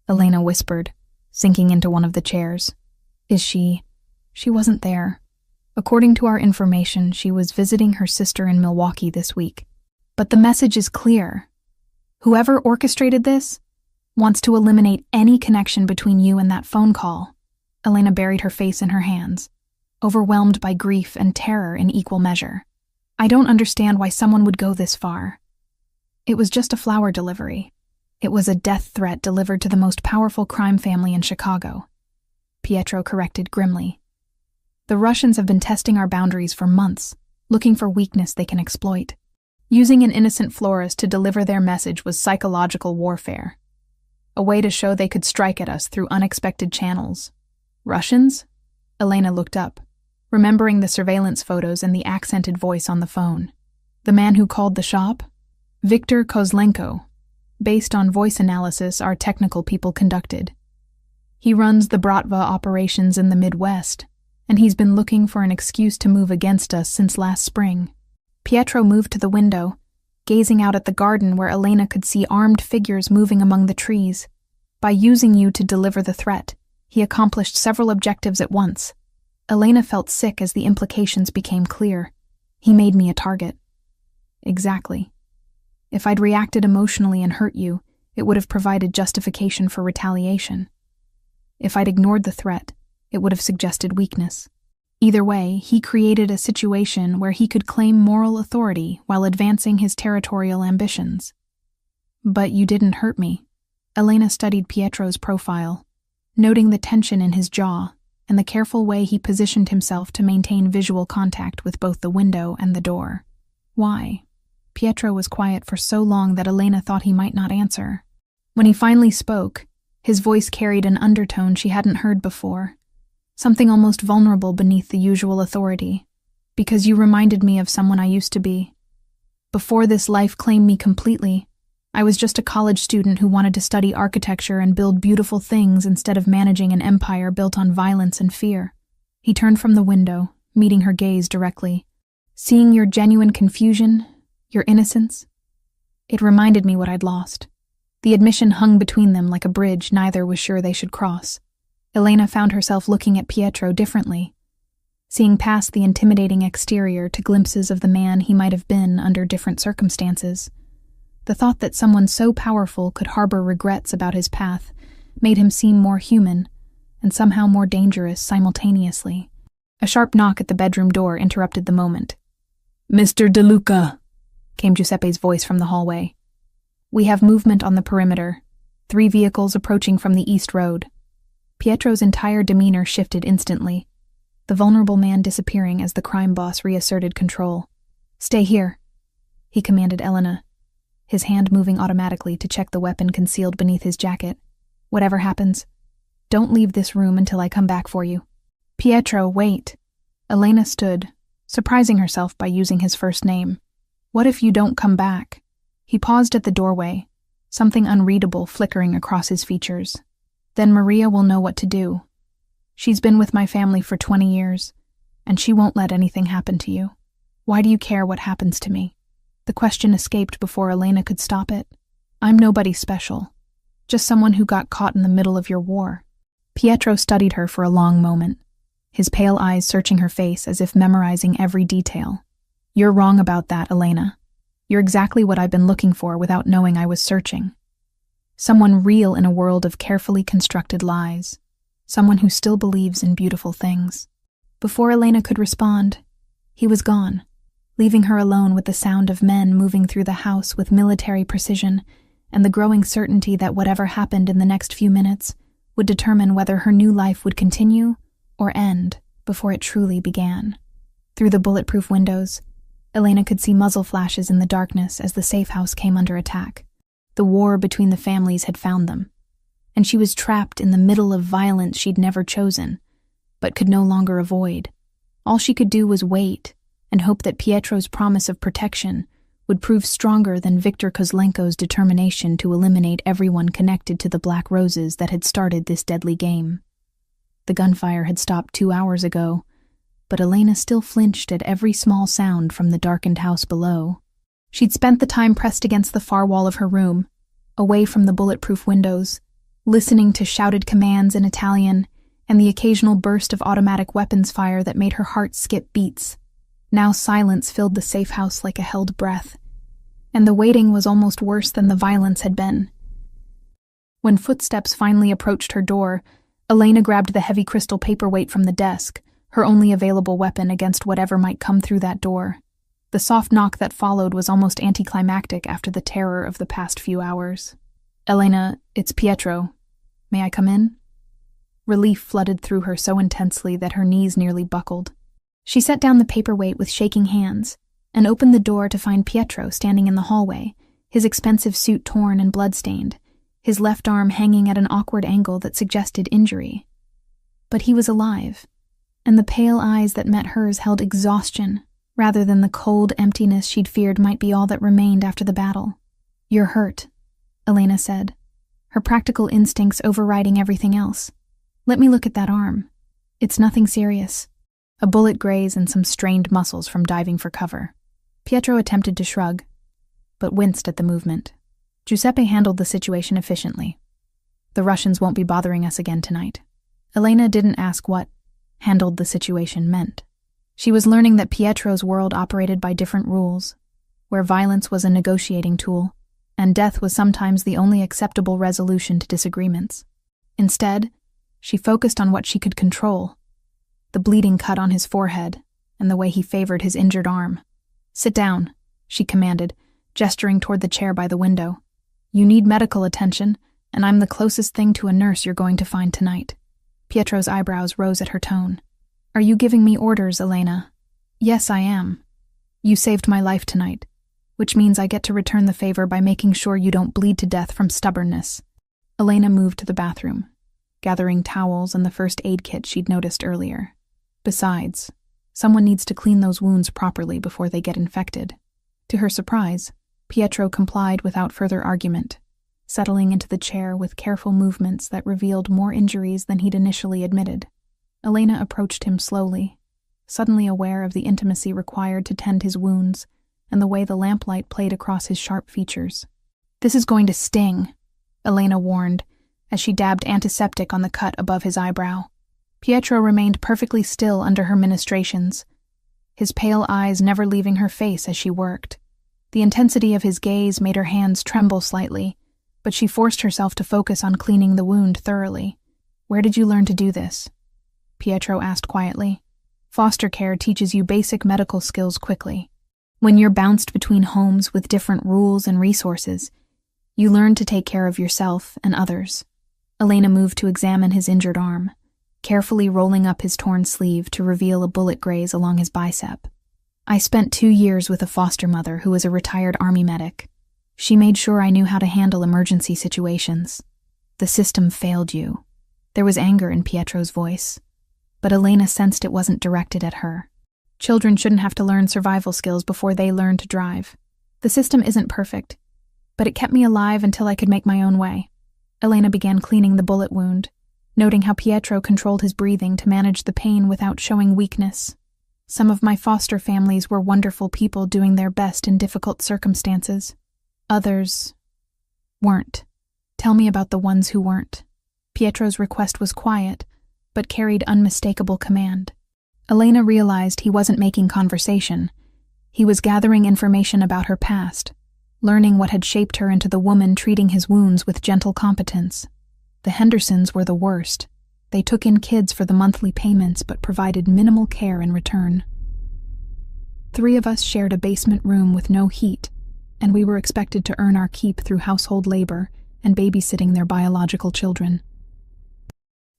Elena whispered, sinking into one of the chairs. "Is she wasn't there. According to our information, she was visiting her sister in Milwaukee this week. But the message is clear. Whoever orchestrated this wants to eliminate any connection between you and that phone call." Elena buried her face in her hands, overwhelmed by grief and terror in equal measure. "I don't understand why someone would go this far. It was just a flower delivery. It was a death threat delivered to the most powerful crime family in Chicago," Pietro corrected grimly. "The Russians have been testing our boundaries for months, looking for weakness they can exploit. Using an innocent florist to deliver their message was psychological warfare, a way to show they could strike at us through unexpected channels." "Russians?" Elena looked up, remembering the surveillance photos and the accented voice on the phone. The man who called the shop? Viktor Kozlenko, based on voice analysis our technical people conducted. He runs the Bratva operations in the Midwest, and he's been looking for an excuse to move against us since last spring. Pietro moved to the window, gazing out at the garden where Elena could see armed figures moving among the trees. By using you to deliver the threat, he accomplished several objectives at once. Elena felt sick as the implications became clear. He made me a target. Exactly. If I'd reacted emotionally and hurt you, it would have provided justification for retaliation. If I'd ignored the threat, it would have suggested weakness. Either way, he created a situation where he could claim moral authority while advancing his territorial ambitions. But you didn't hurt me. Elena studied Pietro's profile, noting the tension in his jaw and the careful way he positioned himself to maintain visual contact with both the window and the door. Why? Pietro was quiet for so long that Elena thought he might not answer. When he finally spoke, his voice carried an undertone she hadn't heard before, something almost vulnerable beneath the usual authority. Because you reminded me of someone I used to be. Before this life claimed me completely, I was just a college student who wanted to study architecture and build beautiful things instead of managing an empire built on violence and fear. He turned from the window, meeting her gaze directly. Seeing your genuine confusion, your innocence, it reminded me what I'd lost. The admission hung between them like a bridge neither was sure they should cross. Elena found herself looking at Pietro differently, seeing past the intimidating exterior to glimpses of the man he might have been under different circumstances. The thought that someone so powerful could harbor regrets about his path made him seem more human and somehow more dangerous simultaneously. A sharp knock at the bedroom door interrupted the moment. "Mr. De Luca," came Giuseppe's voice from the hallway. "We have movement on the perimeter. 3 vehicles approaching from the east road." Pietro's entire demeanor shifted instantly, the vulnerable man disappearing as the crime boss reasserted control. "Stay here," he commanded Elena, his hand moving automatically to check the weapon concealed beneath his jacket. "Whatever happens, don't leave this room until I come back for you." "Pietro, wait." Elena stood, surprising herself by using his first name. "What if you don't come back?" He paused at the doorway, something unreadable flickering across his features. "Then Maria will know what to do. She's been with my family for 20 years, and she won't let anything happen to you. Why do you care what happens to me?" The question escaped before Elena could stop it. "I'm nobody special, just someone who got caught in the middle of your war." Pietro studied her for a long moment, his pale eyes searching her face as if memorizing every detail. "You're wrong about that, Elena. You're exactly what I've been looking for without knowing I was searching. Someone real in a world of carefully constructed lies. Someone who still believes in beautiful things." Before Elena could respond, he was gone, leaving her alone with the sound of men moving through the house with military precision and the growing certainty that whatever happened in the next few minutes would determine whether her new life would continue or end before it truly began. Through the bulletproof windows, Elena could see muzzle flashes in the darkness as the safe house came under attack. The war between the families had found them, and she was trapped in the middle of violence she'd never chosen, but could no longer avoid. All she could do was wait and hope that Pietro's promise of protection would prove stronger than Viktor Kozlenko's determination to eliminate everyone connected to the Black Roses that had started this deadly game. The gunfire had stopped 2 hours ago, but Elena still flinched at every small sound from the darkened house below. She'd spent the time pressed against the far wall of her room, away from the bulletproof windows, listening to shouted commands in Italian and the occasional burst of automatic weapons fire that made her heart skip beats. Now silence filled the safe house like a held breath, and the waiting was almost worse than the violence had been. When footsteps finally approached her door, Elena grabbed the heavy crystal paperweight from the desk, her only available weapon against whatever might come through that door. The soft knock that followed was almost anticlimactic after the terror of the past few hours. "Elena, it's Pietro. May I come in?" Relief flooded through her so intensely that her knees nearly buckled. She set down the paperweight with shaking hands and opened the door to find Pietro standing in the hallway, his expensive suit torn and blood-stained, his left arm hanging at an awkward angle that suggested injury. But he was alive, and the pale eyes that met hers held exhaustion, rather than the cold emptiness she'd feared might be all that remained after the battle. "You're hurt," Elena said, her practical instincts overriding everything else. "Let me look at that arm. It's nothing serious. A bullet graze and some strained muscles from diving for cover." Pietro attempted to shrug, but winced at the movement. Giuseppe handled the situation efficiently. "The Russians won't be bothering us again tonight." Elena didn't ask what "handled the situation" meant. She was learning that Pietro's world operated by different rules, where violence was a negotiating tool, and death was sometimes the only acceptable resolution to disagreements. Instead, she focused on what she could control: the bleeding cut on his forehead and the way he favored his injured arm. "Sit down," she commanded, gesturing toward the chair by the window. "You need medical attention, and I'm the closest thing to a nurse you're going to find tonight." Pietro's eyebrows rose at her tone. "Are you giving me orders, Elena?" "Yes, I am. You saved my life tonight, which means I get to return the favor by making sure you don't bleed to death from stubbornness." Elena moved to the bathroom, gathering towels and the first aid kit she'd noticed earlier. Besides, someone needs to clean those wounds properly before they get infected. To her surprise, Pietro complied without further argument, settling into the chair with careful movements that revealed more injuries than he'd initially admitted. Elena approached him slowly, suddenly aware of the intimacy required to tend his wounds and the way the lamplight played across his sharp features. "This is going to sting," Elena warned, as she dabbed antiseptic on the cut above his eyebrow. Pietro remained perfectly still under her ministrations, his pale eyes never leaving her face as she worked. The intensity of his gaze made her hands tremble slightly, but she forced herself to focus on cleaning the wound thoroughly. "Where did you learn to do this?" Pietro asked quietly. "Foster care teaches you basic medical skills quickly. When you're bounced between homes with different rules and resources, you learn to take care of yourself and others." Elena moved to examine his injured arm, carefully rolling up his torn sleeve to reveal a bullet graze along his bicep. "I spent 2 years with a foster mother who was a retired army medic. She made sure I knew how to handle emergency situations. The system failed you." There was anger in Pietro's voice, but Elena sensed it wasn't directed at her. Children shouldn't have to learn survival skills before they learn to drive. "The system isn't perfect, but it kept me alive until I could make my own way." Elena began cleaning the bullet wound, noting how Pietro controlled his breathing to manage the pain without showing weakness. "Some of my foster families were wonderful people doing their best in difficult circumstances. Others weren't. Tell me about the ones who weren't." Pietro's request was quiet, but carried unmistakable command. Elena realized he wasn't making conversation. He was gathering information about her past, learning what had shaped her into the woman treating his wounds with gentle competence. The Hendersons were the worst. They took in kids for the monthly payments but provided minimal care in return. 3 of us shared a basement room with no heat, and we were expected to earn our keep through household labor and babysitting their biological children.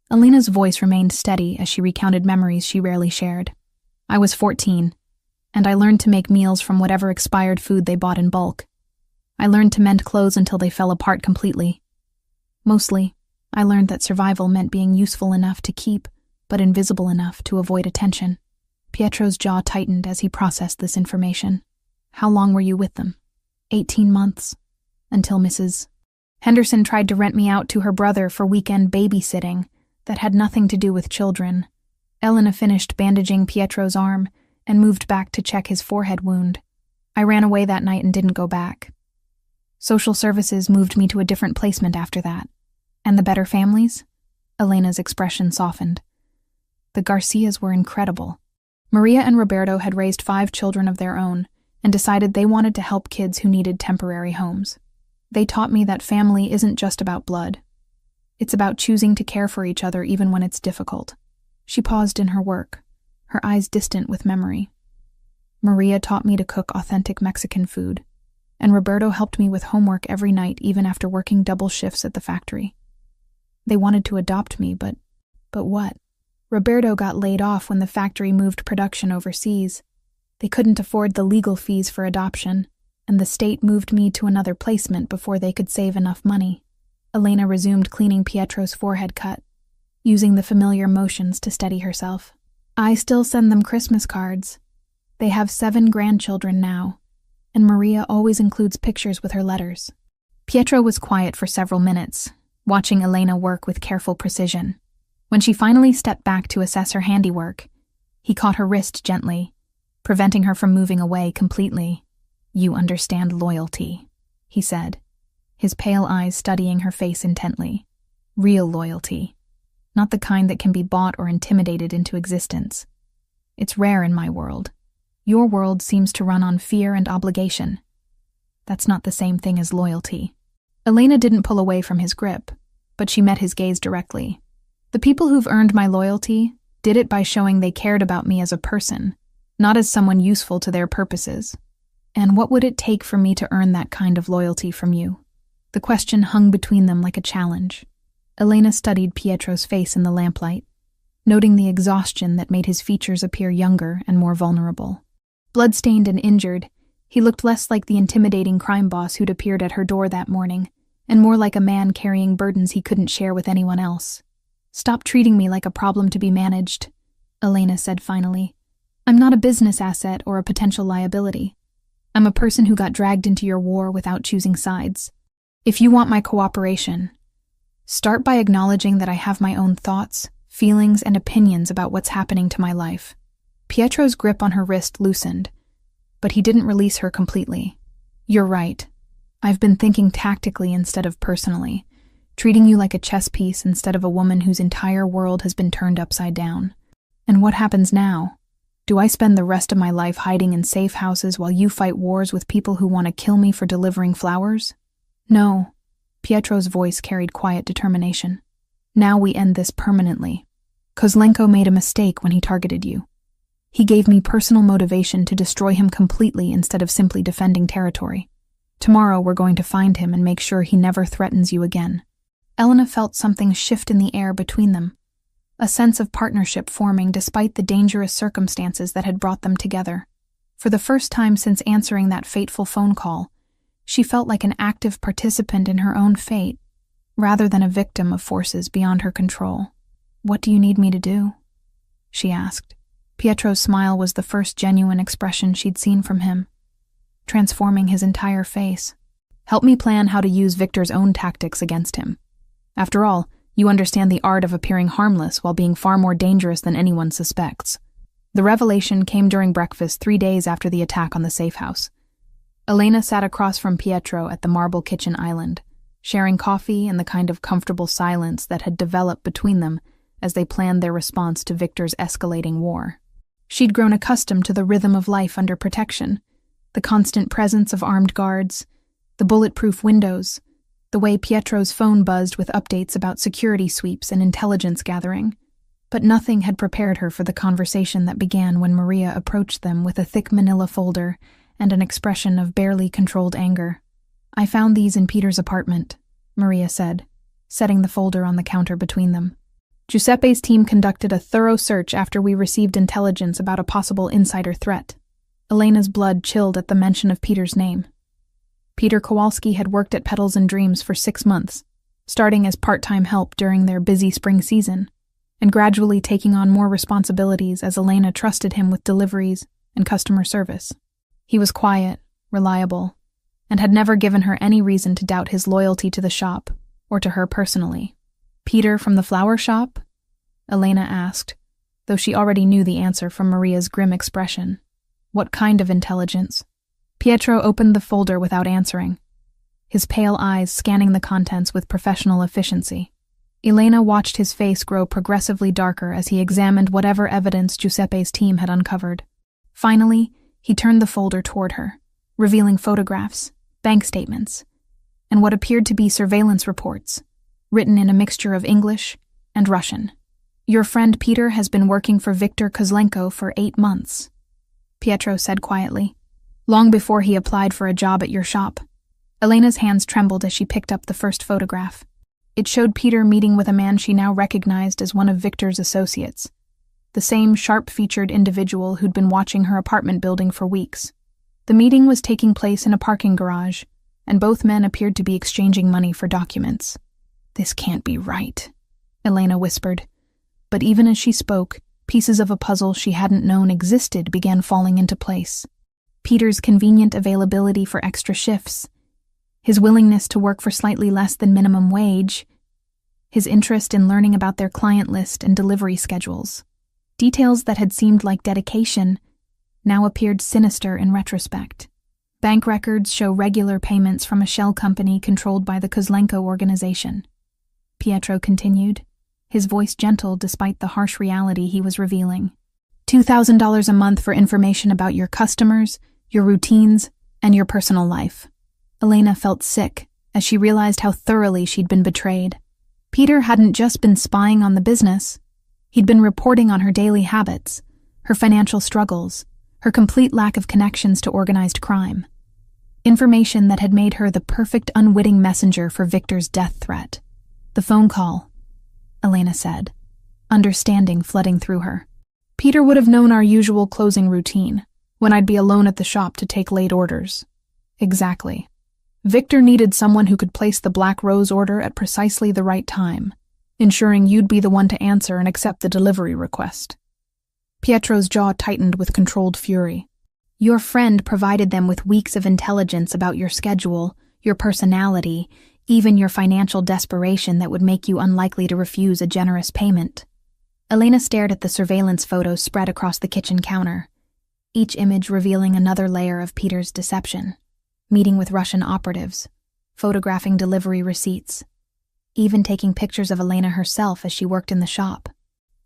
Elena's voice remained steady as she recounted memories she rarely shared. "I was 14, and I learned to make meals from whatever expired food they bought in bulk. I learned to mend clothes until they fell apart completely. Mostly, I learned that survival meant being useful enough to keep, but invisible enough to avoid attention." Pietro's jaw tightened as he processed this information. "How long were you with them?" 18 months, until Mrs. Henderson tried to rent me out to her brother for weekend babysitting that had nothing to do with children." Elena finished bandaging Pietro's arm and moved back to check his forehead wound. "I ran away that night and didn't go back. Social services moved me to a different placement after that." "And the better families?" Elena's expression softened. "The Garcias were incredible. Maria and Roberto had raised 5 children of their own and decided they wanted to help kids who needed temporary homes. They taught me that family isn't just about blood. It's about choosing to care for each other even when it's difficult." She paused in her work, her eyes distant with memory. "Maria taught me to cook authentic Mexican food, and Roberto helped me with homework every night even after working double shifts at the factory. They wanted to adopt me, but what? Roberto got laid off when the factory moved production overseas. They couldn't afford the legal fees for adoption, and the state moved me to another placement before they could save enough money." Elena resumed cleaning Pietro's forehead cut, using the familiar motions to steady herself. I still send them Christmas cards. They have 7 grandchildren now, and Maria always includes pictures with her letters. Pietro was quiet for several minutes, watching Elena work with careful precision. When she finally stepped back to assess her handiwork, he caught her wrist gently, preventing her from moving away completely. "You understand loyalty," he said, his pale eyes studying her face intently. "Real loyalty, not the kind that can be bought or intimidated into existence. It's rare in my world. Your world seems to run on fear and obligation. That's not the same thing as loyalty." Elena didn't pull away from his grip, but she met his gaze directly. "The people who've earned my loyalty did it by showing they cared about me as a person, not as someone useful to their purposes. And what would it take for me to earn that kind of loyalty from you?" The question hung between them like a challenge. Elena studied Pietro's face in the lamplight, noting the exhaustion that made his features appear younger and more vulnerable. Bloodstained and injured, he looked less like the intimidating crime boss who'd appeared at her door that morning, and more like a man carrying burdens he couldn't share with anyone else. "Stop treating me like a problem to be managed," Elena said finally. "I'm not a business asset or a potential liability. I'm a person who got dragged into your war without choosing sides. If you want my cooperation, start by acknowledging that I have my own thoughts, feelings, and opinions about what's happening to my life." Pietro's grip on her wrist loosened, but he didn't release her completely. "You're right. I've been thinking tactically instead of personally, treating you like a chess piece instead of a woman whose entire world has been turned upside down. And what happens now? Do I spend the rest of my life hiding in safe houses while you fight wars with people who want to kill me for delivering flowers? No." Pietro's voice carried quiet determination. "Now we end this permanently. Kozlenko made a mistake when he targeted you. He gave me personal motivation to destroy him completely instead of simply defending territory. Tomorrow we're going to find him and make sure he never threatens you again." Elena felt something shift in the air between them, a sense of partnership forming despite the dangerous circumstances that had brought them together. For the first time since answering that fateful phone call, she felt like an active participant in her own fate, rather than a victim of forces beyond her control. "What do you need me to do?" she asked. Pietro's smile was the first genuine expression she'd seen from him, transforming his entire face. "Help me plan how to use Victor's own tactics against him. After all, you understand the art of appearing harmless while being far more dangerous than anyone suspects." The revelation came during breakfast 3 days after the attack on the safe house. Elena sat across from Pietro at the marble kitchen island, sharing coffee and the kind of comfortable silence that had developed between them as they planned their response to Victor's escalating war. She'd grown accustomed to the rhythm of life under protection, the constant presence of armed guards, the bulletproof windows, the way Pietro's phone buzzed with updates about security sweeps and intelligence gathering. But nothing had prepared her for the conversation that began when Maria approached them with a thick manila folder and an expression of barely controlled anger. "I found these in Peter's apartment," Maria said, setting the folder on the counter between them. "Giuseppe's team conducted a thorough search after we received intelligence about a possible insider threat." Elena's blood chilled at the mention of Peter's name. Peter Kowalski had worked at Petals and Dreams for 6 months, starting as part-time help during their busy spring season, and gradually taking on more responsibilities as Elena trusted him with deliveries and customer service. He was quiet, reliable, and had never given her any reason to doubt his loyalty to the shop or to her personally. "Peter from the flower shop?" Elena asked, though she already knew the answer from Maria's grim expression. "What kind of intelligence?" Pietro opened the folder without answering, his pale eyes scanning the contents with professional efficiency. Elena watched his face grow progressively darker as he examined whatever evidence Giuseppe's team had uncovered. Finally, he turned the folder toward her, revealing photographs, bank statements, and what appeared to be surveillance reports, written in a mixture of English and Russian. "Your friend Peter has been working for Viktor Kozlenko for 8 months, Pietro said quietly, "long before he applied for a job at your shop." Elena's hands trembled as she picked up the first photograph. It showed Peter meeting with a man she now recognized as one of Victor's associates, the same sharp-featured individual who'd been watching her apartment building for weeks. The meeting was taking place in a parking garage, and both men appeared to be exchanging money for documents. "This can't be right," Elena whispered. But even as she spoke, Pieces of a puzzle she hadn't known existed began falling into place. Peter's convenient availability for extra shifts, his willingness to work for slightly less than minimum wage, his interest in learning about their client list and delivery schedules. Details that had seemed like dedication now appeared sinister in retrospect. Bank records show regular payments from a shell company controlled by the Kozlenko organization. Pietro continued, his voice gentle despite the harsh reality he was revealing. $2,000 a month for information about your customers, your routines, and your personal life. Elena felt sick as she realized how thoroughly she'd been betrayed. Peter hadn't just been spying on the business. He'd been reporting on her daily habits, her financial struggles, her complete lack of connections to organized crime. Information that had made her the perfect unwitting messenger for Victor's death threat. The phone call, Elena said, understanding flooding through her. Peter would have known our usual closing routine, when I'd be alone at the shop to take late orders. Exactly. Victor needed someone who could place the Black Rose order at precisely the right time, ensuring you'd be the one to answer and accept the delivery request. Pietro's jaw tightened with controlled fury. Your friend provided them with weeks of intelligence about your schedule, your personality, even your financial desperation that would make you unlikely to refuse a generous payment. Elena stared at the surveillance photos spread across the kitchen counter, each image revealing another layer of Peter's deception. Meeting with Russian operatives, photographing delivery receipts, even taking pictures of Elena herself as she worked in the shop.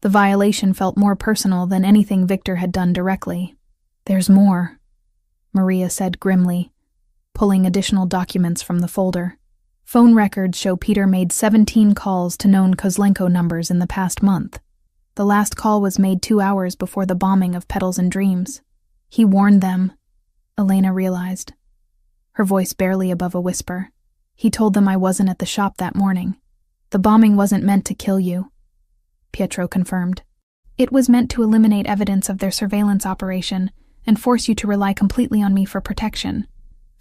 The violation felt more personal than anything Victor had done directly. There's more, Maria said grimly, pulling additional documents from the folder. Phone records show Peter made 17 calls to known Kozlenko numbers in the past month. The last call was made 2 hours before the bombing of Petals and Dreams. He warned them, Elena realized, her voice barely above a whisper. He told them I wasn't at the shop that morning. The bombing wasn't meant to kill you, Pietro confirmed. It was meant to eliminate evidence of their surveillance operation and force you to rely completely on me for protection.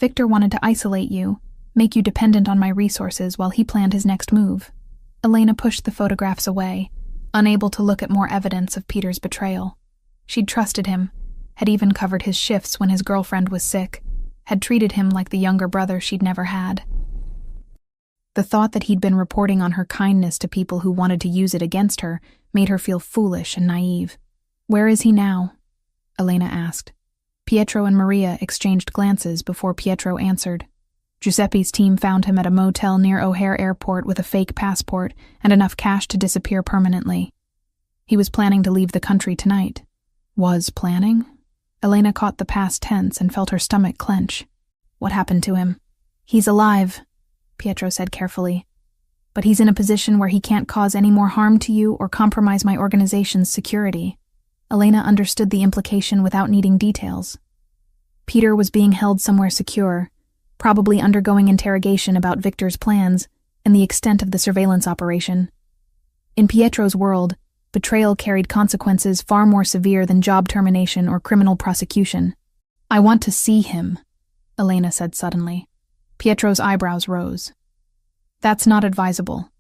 Victor wanted to isolate you, make you dependent on my resources while he planned his next move. Elena pushed the photographs away, unable to look at more evidence of Peter's betrayal. She'd trusted him, had even covered his shifts when his girlfriend was sick, had treated him like the younger brother she'd never had. The thought that he'd been reporting on her kindness to people who wanted to use it against her made her feel foolish and naive. Where is he now? Elena asked. Pietro and Maria exchanged glances before Pietro answered. Giuseppe's team found him at a motel near O'Hare Airport with a fake passport and enough cash to disappear permanently. He was planning to leave the country tonight. Was planning? Elena caught the past tense and felt her stomach clench. What happened to him? He's alive, Pietro said carefully. But he's in a position where he can't cause any more harm to you or compromise my organization's security. Elena understood the implication without needing details. Peter was being held somewhere secure, probably undergoing interrogation about Victor's plans and the extent of the surveillance operation. In Pietro's world, betrayal carried consequences far more severe than job termination or criminal prosecution. I want to see him, Elena said suddenly. Pietro's eyebrows rose. That's not advisable.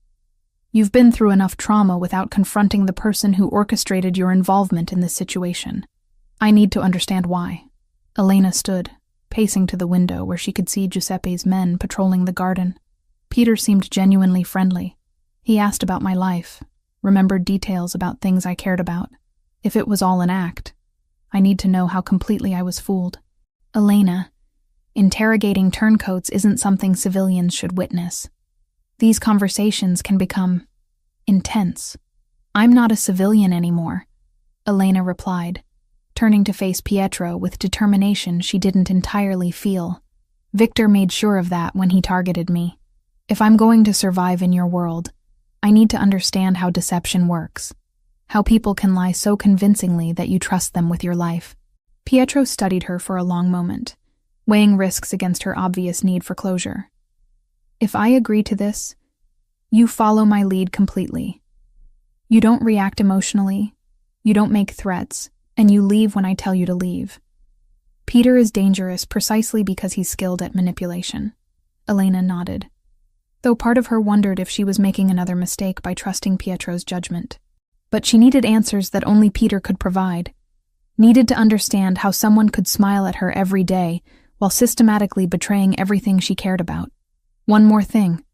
You've been through enough trauma without confronting the person who orchestrated your involvement in this situation. I need to understand why. Elena stood, pacing to the window where she could see Giuseppe's men patrolling the garden. Peter seemed genuinely friendly. He asked about my life, remembered details about things I cared about. If it was all an act, I need to know how completely I was fooled. Elena, interrogating turncoats isn't something civilians should witness. These conversations can become intense. I'm not a civilian anymore, Elena replied, turning to face Pietro with determination she didn't entirely feel. Victor made sure of that when he targeted me. If I'm going to survive in your world, I need to understand how deception works, how people can lie so convincingly that you trust them with your life. Pietro studied her for a long moment, weighing risks against her obvious need for closure. If I agree to this, you follow my lead completely. You don't react emotionally, you don't make threats, and you leave when I tell you to leave. Peter is dangerous precisely because he's skilled at manipulation. Elena nodded, though part of her wondered if she was making another mistake by trusting Pietro's judgment. But she needed answers that only Peter could provide. Needed to understand how someone could smile at her every day while systematically betraying everything she cared about. "One more thing,"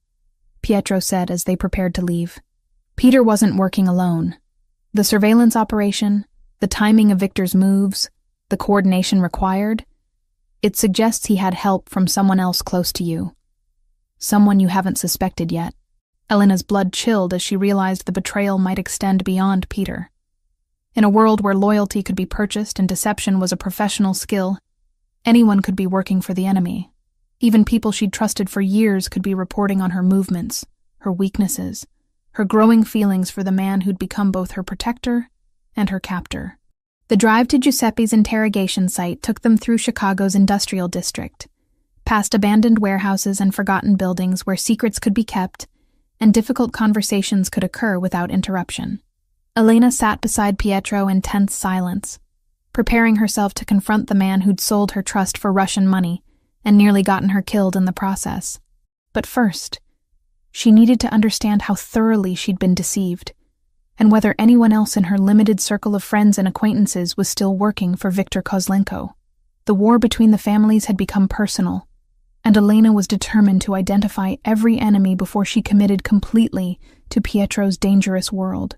Pietro said as they prepared to leave. Peter wasn't working alone. The surveillance operation, the timing of Victor's moves, the coordination required, it suggests he had help from someone else close to you. Someone you haven't suspected yet. Elena's blood chilled as she realized the betrayal might extend beyond Peter. In a world where loyalty could be purchased and deception was a professional skill, anyone could be working for the enemy. Even people she'd trusted for years could be reporting on her movements, her weaknesses, her growing feelings for the man who'd become both her protector and her captor. The drive to Giuseppe's interrogation site took them through Chicago's industrial district, past abandoned warehouses and forgotten buildings where secrets could be kept and difficult conversations could occur without interruption. Elena sat beside Pietro in tense silence, preparing herself to confront the man who'd sold her trust for Russian money and nearly gotten her killed in the process. But first, she needed to understand how thoroughly she'd been deceived, and whether anyone else in her limited circle of friends and acquaintances was still working for Viktor Kozlenko. The war between the families had become personal, and Elena was determined to identify every enemy before she committed completely to Pietro's dangerous world.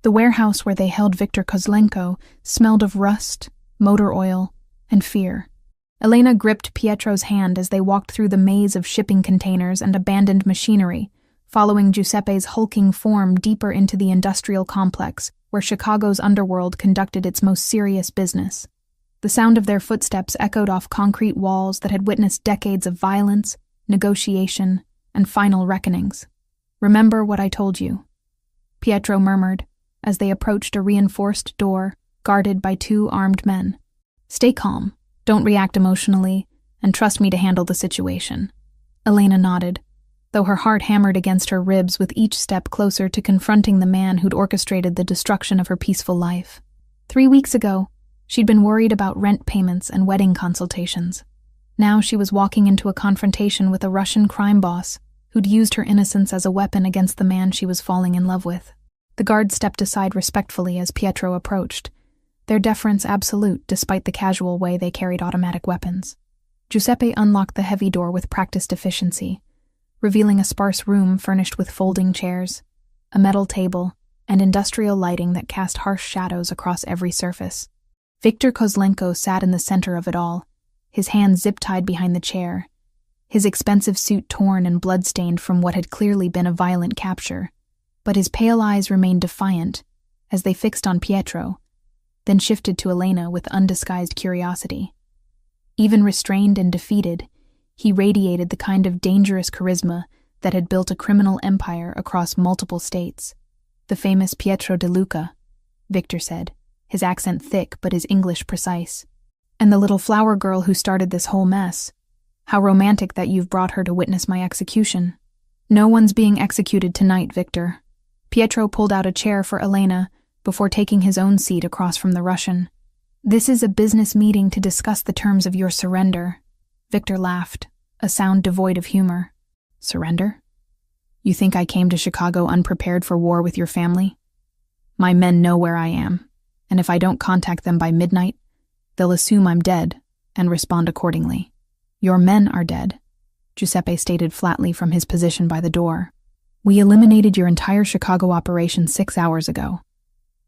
The warehouse where they held Viktor Kozlenko smelled of rust, motor oil, and fear. Elena gripped Pietro's hand as they walked through the maze of shipping containers and abandoned machinery, following Giuseppe's hulking form deeper into the industrial complex where Chicago's underworld conducted its most serious business. The sound of their footsteps echoed off concrete walls that had witnessed decades of violence, negotiation, and final reckonings. "Remember what I told you," Pietro murmured as they approached a reinforced door guarded by 2 armed men. "Stay calm, don't react emotionally, and trust me to handle the situation." Elena nodded, though her heart hammered against her ribs with each step closer to confronting the man who'd orchestrated the destruction of her peaceful life. 3 weeks ago, she'd been worried about rent payments and wedding consultations. Now she was walking into a confrontation with a Russian crime boss who'd used her innocence as a weapon against the man she was falling in love with. The guard stepped aside respectfully as Pietro approached, their deference absolute despite the casual way they carried automatic weapons. Giuseppe unlocked the heavy door with practiced efficiency, revealing a sparse room furnished with folding chairs, a metal table, and industrial lighting that cast harsh shadows across every surface. Viktor Kozlenko sat in the center of it all, his hands zip-tied behind the chair, his expensive suit torn and blood-stained from what had clearly been a violent capture. But his pale eyes remained defiant as they fixed on Pietro, then shifted to Elena with undisguised curiosity. Even restrained and defeated, he radiated the kind of dangerous charisma that had built a criminal empire across multiple states. "The famous Pietro De Luca," Victor said, his accent thick but his English precise. "And the little flower girl who started this whole mess. How romantic that you've brought her to witness my execution." "No one's being executed tonight, Victor." Pietro pulled out a chair for Elena before taking his own seat across from the Russian. "This is a business meeting to discuss the terms of your surrender." Victor laughed, a sound devoid of humor. "Surrender? You think I came to Chicago unprepared for war with your family? My men know where I am, and if I don't contact them by midnight, they'll assume I'm dead and respond accordingly." "Your men are dead," Giuseppe stated flatly from his position by the door. "We eliminated your entire Chicago operation 6 hours ago.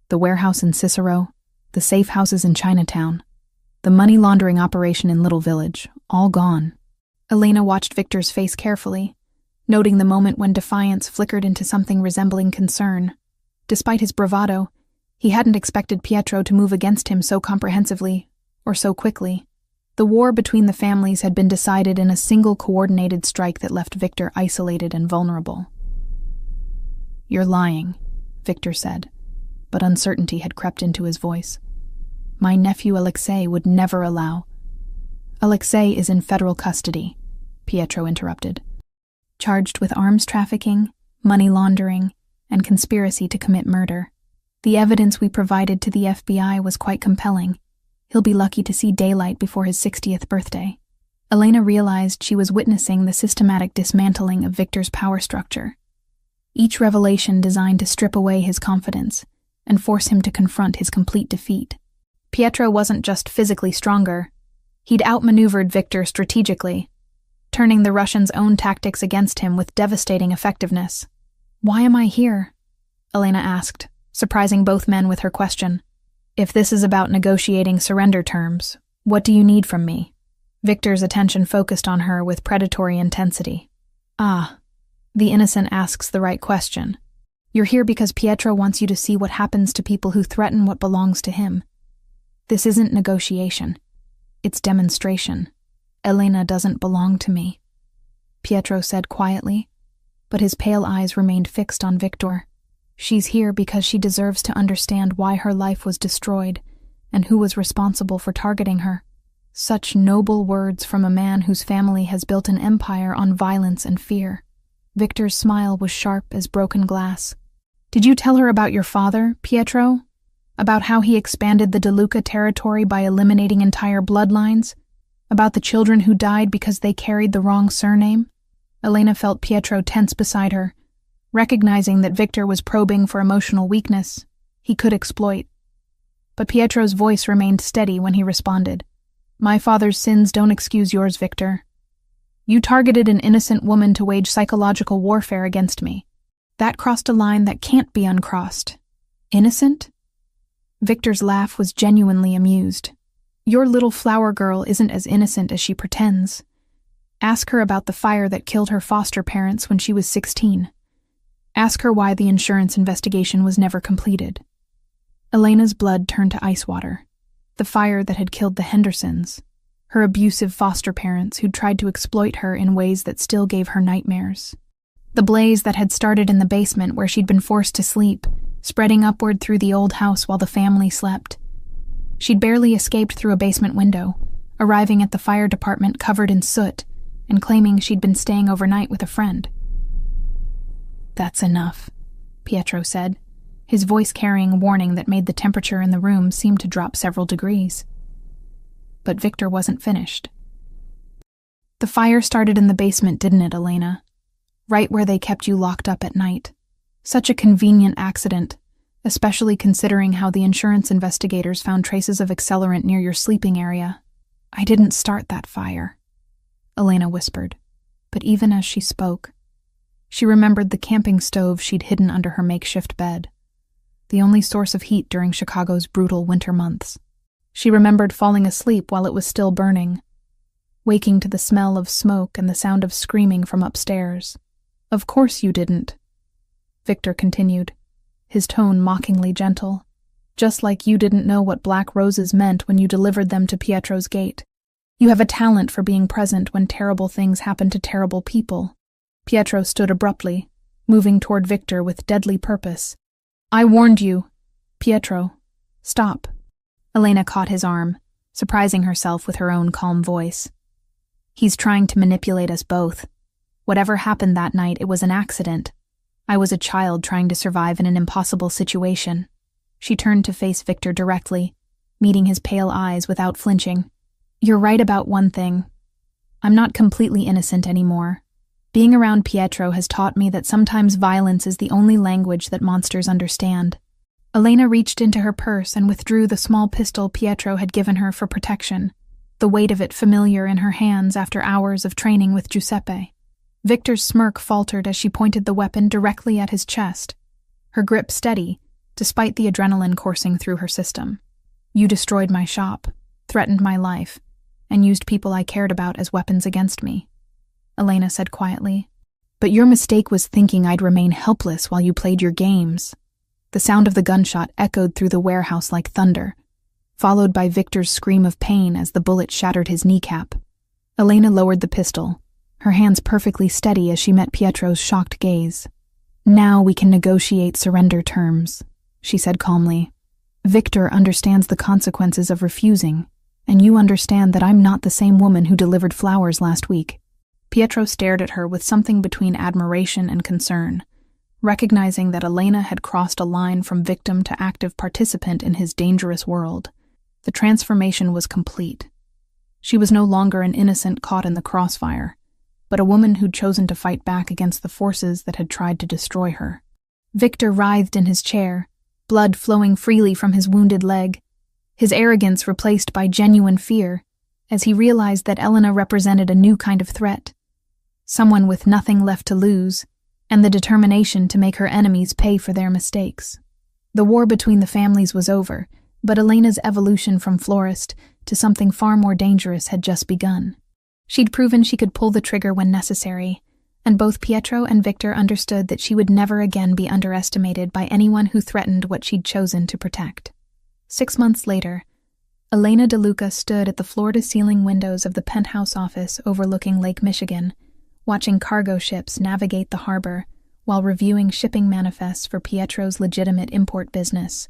The warehouse in Cicero, the safe houses in Chinatown, the money laundering operation in Little Village, all gone." Elena watched Victor's face carefully, noting the moment when defiance flickered into something resembling concern. Despite his bravado, he hadn't expected Pietro to move against him so comprehensively, or so quickly. The war between the families had been decided in a single coordinated strike that left Victor isolated and vulnerable. "You're lying," Victor said, but uncertainty had crept into his voice. "My nephew Alexei would never allow—" "Alexei is in federal custody," Pietro interrupted, "charged with arms trafficking, money laundering, and conspiracy to commit murder. The evidence we provided to the FBI was quite compelling. He'll be lucky to see daylight before his 60th birthday." Elena realized she was witnessing the systematic dismantling of Victor's power structure. Each revelation designed to strip away his confidence, and force him to confront his complete defeat. Pietro wasn't just physically stronger. He'd outmaneuvered Victor strategically, turning the Russian's own tactics against him with devastating effectiveness. "Why am I here?" Elena asked, surprising both men with her question. "If this is about negotiating surrender terms, what do you need from me?" Victor's attention focused on her with predatory intensity. "Ah, the innocent asks the right question. You're here because Pietro wants you to see what happens to people who threaten what belongs to him. This isn't negotiation. It's demonstration. Elena doesn't belong to me," Pietro said quietly, but his pale eyes remained fixed on Victor. "She's here because she deserves to understand why her life was destroyed and who was responsible for targeting her." Such noble words from a man whose family has built an empire on violence and fear. Victor's smile was sharp as broken glass. "Did you tell her about your father, Pietro? About how he expanded the De Luca territory by eliminating entire bloodlines? About the children who died because they carried the wrong surname?" Elena felt Pietro tense beside her, recognizing that Victor was probing for emotional weakness he could exploit. But Pietro's voice remained steady when he responded. "My father's sins don't excuse yours, Victor. You targeted an innocent woman to wage psychological warfare against me. That crossed a line that can't be uncrossed. Innocent?" Victor's laugh was genuinely amused. "Your little flower girl isn't as innocent as she pretends. Ask her about the fire that killed her foster parents when she was 16. Ask her why the insurance investigation was never completed." Elena's blood turned to ice water. The fire that had killed the Hendersons, her abusive foster parents who'd tried to exploit her in ways that still gave her nightmares. The blaze that had started in the basement where she'd been forced to sleep, spreading upward through the old house while the family slept. She'd barely escaped through a basement window, arriving at the fire department covered in soot and claiming she'd been staying overnight with a friend. "That's enough," Pietro said, his voice carrying a warning that made the temperature in the room seem to drop several degrees. But Victor wasn't finished. "The fire started in the basement, didn't it, Elena? Right where they kept you locked up at night. Such a convenient accident, especially considering how the insurance investigators found traces of accelerant near your sleeping area." "I didn't start that fire," Elena whispered, but even as she spoke, she remembered the camping stove she'd hidden under her makeshift bed, the only source of heat during Chicago's brutal winter months. She remembered falling asleep while it was still burning, waking to the smell of smoke and the sound of screaming from upstairs. "Of course you didn't," Victor continued, his tone mockingly gentle. "Just like you didn't know what black roses meant when you delivered them to Pietro's gate. You have a talent for being present when terrible things happen to terrible people." Pietro stood abruptly, moving toward Victor with deadly purpose. "I warned you. Pietro, stop." Elena caught his arm, surprising herself with her own calm voice. "He's trying to manipulate us both. Whatever happened that night, it was an accident. I was a child trying to survive in an impossible situation." She turned to face Victor directly, meeting his pale eyes without flinching. "You're right about one thing. I'm not completely innocent anymore. Being around Pietro has taught me that sometimes violence is the only language that monsters understand." Elena reached into her purse and withdrew the small pistol Pietro had given her for protection, the weight of it familiar in her hands after hours of training with Giuseppe. Victor's smirk faltered as she pointed the weapon directly at his chest, her grip steady, despite the adrenaline coursing through her system. "You destroyed my shop, threatened my life, and used people I cared about as weapons against me," Elena said quietly. "But your mistake was thinking I'd remain helpless while you played your games." The sound of the gunshot echoed through the warehouse like thunder, followed by Victor's scream of pain as the bullet shattered his kneecap. Elena lowered the pistol, her hands perfectly steady as she met Pietro's shocked gaze. "Now we can negotiate surrender terms," she said calmly. "Victor understands the consequences of refusing, and you understand that I'm not the same woman who delivered flowers last week." Pietro stared at her with something between admiration and concern, recognizing that Elena had crossed a line from victim to active participant in his dangerous world. The transformation was complete. She was no longer an innocent caught in the crossfire, but a woman who'd chosen to fight back against the forces that had tried to destroy her. Victor writhed in his chair, blood flowing freely from his wounded leg, his arrogance replaced by genuine fear, as he realized that Elena represented a new kind of threat, someone with nothing left to lose, and the determination to make her enemies pay for their mistakes. The war between the families was over, but Elena's evolution from florist to something far more dangerous had just begun. She'd proven she could pull the trigger when necessary, and both Pietro and Victor understood that she would never again be underestimated by anyone who threatened what she'd chosen to protect. 6 months later, Elena DeLuca stood at the floor-to-ceiling windows of the penthouse office overlooking Lake Michigan, watching cargo ships navigate the harbor while reviewing shipping manifests for Pietro's legitimate import business.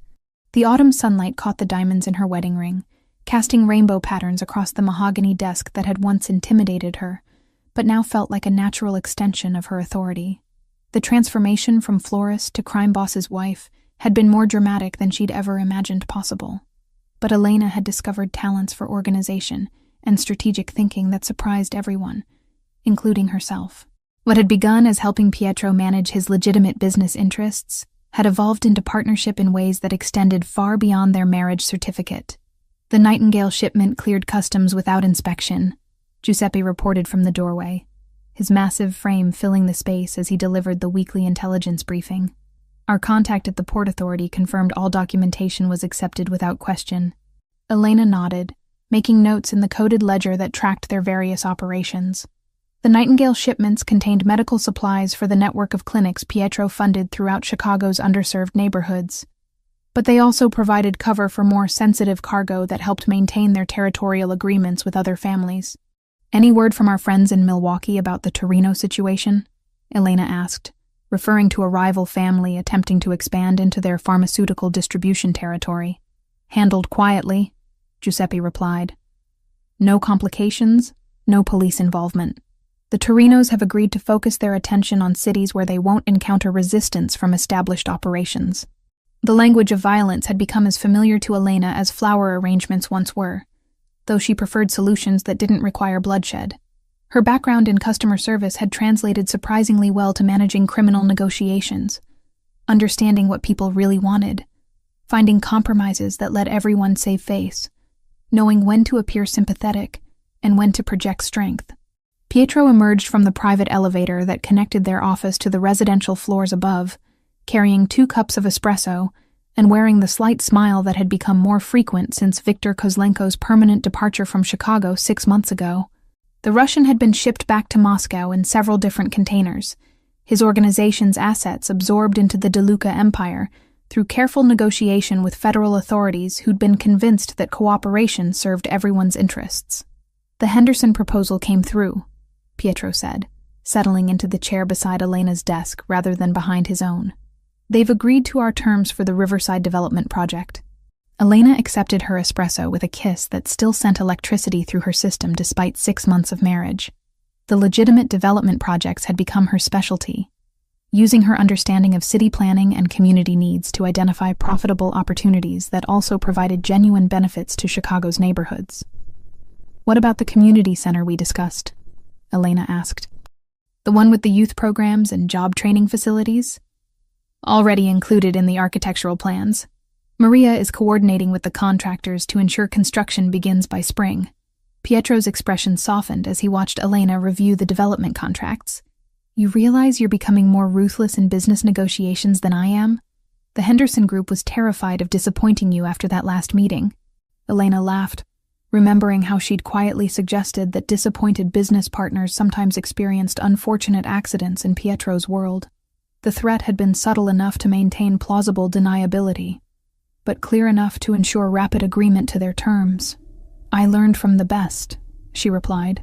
The autumn sunlight caught the diamonds in her wedding ring, casting rainbow patterns across the mahogany desk that had once intimidated her, but now felt like a natural extension of her authority. The transformation from florist to crime boss's wife had been more dramatic than she'd ever imagined possible. But Elena had discovered talents for organization and strategic thinking that surprised everyone, including herself. What had begun as helping Pietro manage his legitimate business interests had evolved into partnership in ways that extended far beyond their marriage certificate. The Nightingale shipment cleared customs without inspection, Giuseppe reported from the doorway, his massive frame filling the space as he delivered the weekly intelligence briefing. Our contact at the Port Authority confirmed all documentation was accepted without question. Elena nodded, making notes in the coded ledger that tracked their various operations. The Nightingale shipments contained medical supplies for the network of clinics Pietro funded throughout Chicago's underserved neighborhoods. But they also provided cover for more sensitive cargo that helped maintain their territorial agreements with other families. "Any word from our friends in Milwaukee about the Torino situation?" Elena asked, referring to a rival family attempting to expand into their pharmaceutical distribution territory. "Handled quietly," Giuseppe replied. "No complications, no police involvement. The Torinos have agreed to focus their attention on cities where they won't encounter resistance from established operations." The language of violence had become as familiar to Elena as flower arrangements once were, though she preferred solutions that didn't require bloodshed. Her background in customer service had translated surprisingly well to managing criminal negotiations, understanding what people really wanted, finding compromises that let everyone save face, knowing when to appear sympathetic and when to project strength. Pietro emerged from the private elevator that connected their office to the residential floors above, carrying 2 cups of espresso and wearing the slight smile that had become more frequent since Viktor Kozlenko's permanent departure from Chicago 6 months ago. The Russian had been shipped back to Moscow in several different containers, his organization's assets absorbed into the DeLuca empire through careful negotiation with federal authorities who'd been convinced that cooperation served everyone's interests. "The Henderson proposal came through," Pietro said, settling into the chair beside Elena's desk rather than behind his own. "They've agreed to our terms for the Riverside Development Project." Elena accepted her espresso with a kiss that still sent electricity through her system despite 6 months of marriage. The legitimate development projects had become her specialty, using her understanding of city planning and community needs to identify profitable opportunities that also provided genuine benefits to Chicago's neighborhoods. "What about the community center we discussed?" Elena asked. "The one with the youth programs and job training facilities?" "Already included in the architectural plans. Maria is coordinating with the contractors to ensure construction begins by spring." Pietro's expression softened as he watched Elena review the development contracts. "You realize you're becoming more ruthless in business negotiations than I am? The Henderson Group was terrified of disappointing you after that last meeting." Elena laughed, remembering how she'd quietly suggested that disappointed business partners sometimes experienced unfortunate accidents in Pietro's world. The threat had been subtle enough to maintain plausible deniability, but clear enough to ensure rapid agreement to their terms. "I learned from the best," she replied,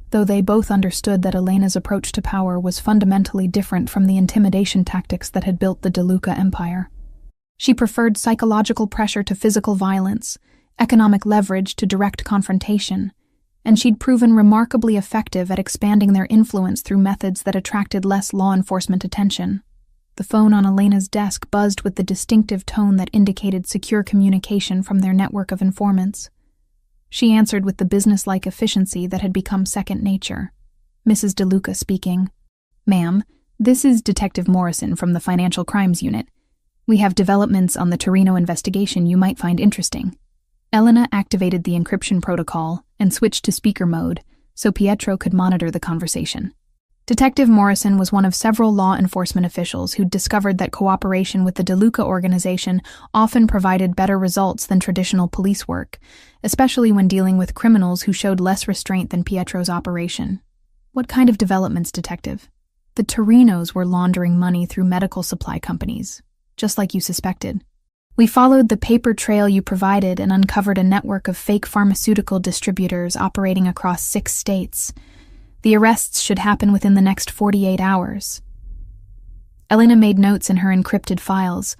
though they both understood that Elena's approach to power was fundamentally different from the intimidation tactics that had built the DeLuca empire. She preferred psychological pressure to physical violence, economic leverage to direct confrontation, and she'd proven remarkably effective at expanding their influence through methods that attracted less law enforcement attention. The phone on Elena's desk buzzed with the distinctive tone that indicated secure communication from their network of informants. She answered with the businesslike efficiency that had become second nature. Mrs. DeLuca speaking. "Ma'am, this is Detective Morrison from the Financial Crimes Unit. We have developments on the Torino investigation you might find interesting. Elena activated the encryption protocol and switched to speaker mode so Pietro could monitor the conversation. Detective Morrison was one of several law enforcement officials who'd discovered that cooperation with the De Luca organization often provided better results than traditional police work, especially when dealing with criminals who showed less restraint than Pietro's operation. What kind of developments, Detective? The Torinos were laundering money through medical supply companies, just like you suspected. We followed the paper trail you provided and uncovered a network of fake pharmaceutical distributors operating across 6 states. The arrests should happen within the next 48 hours. Elena made notes in her encrypted files,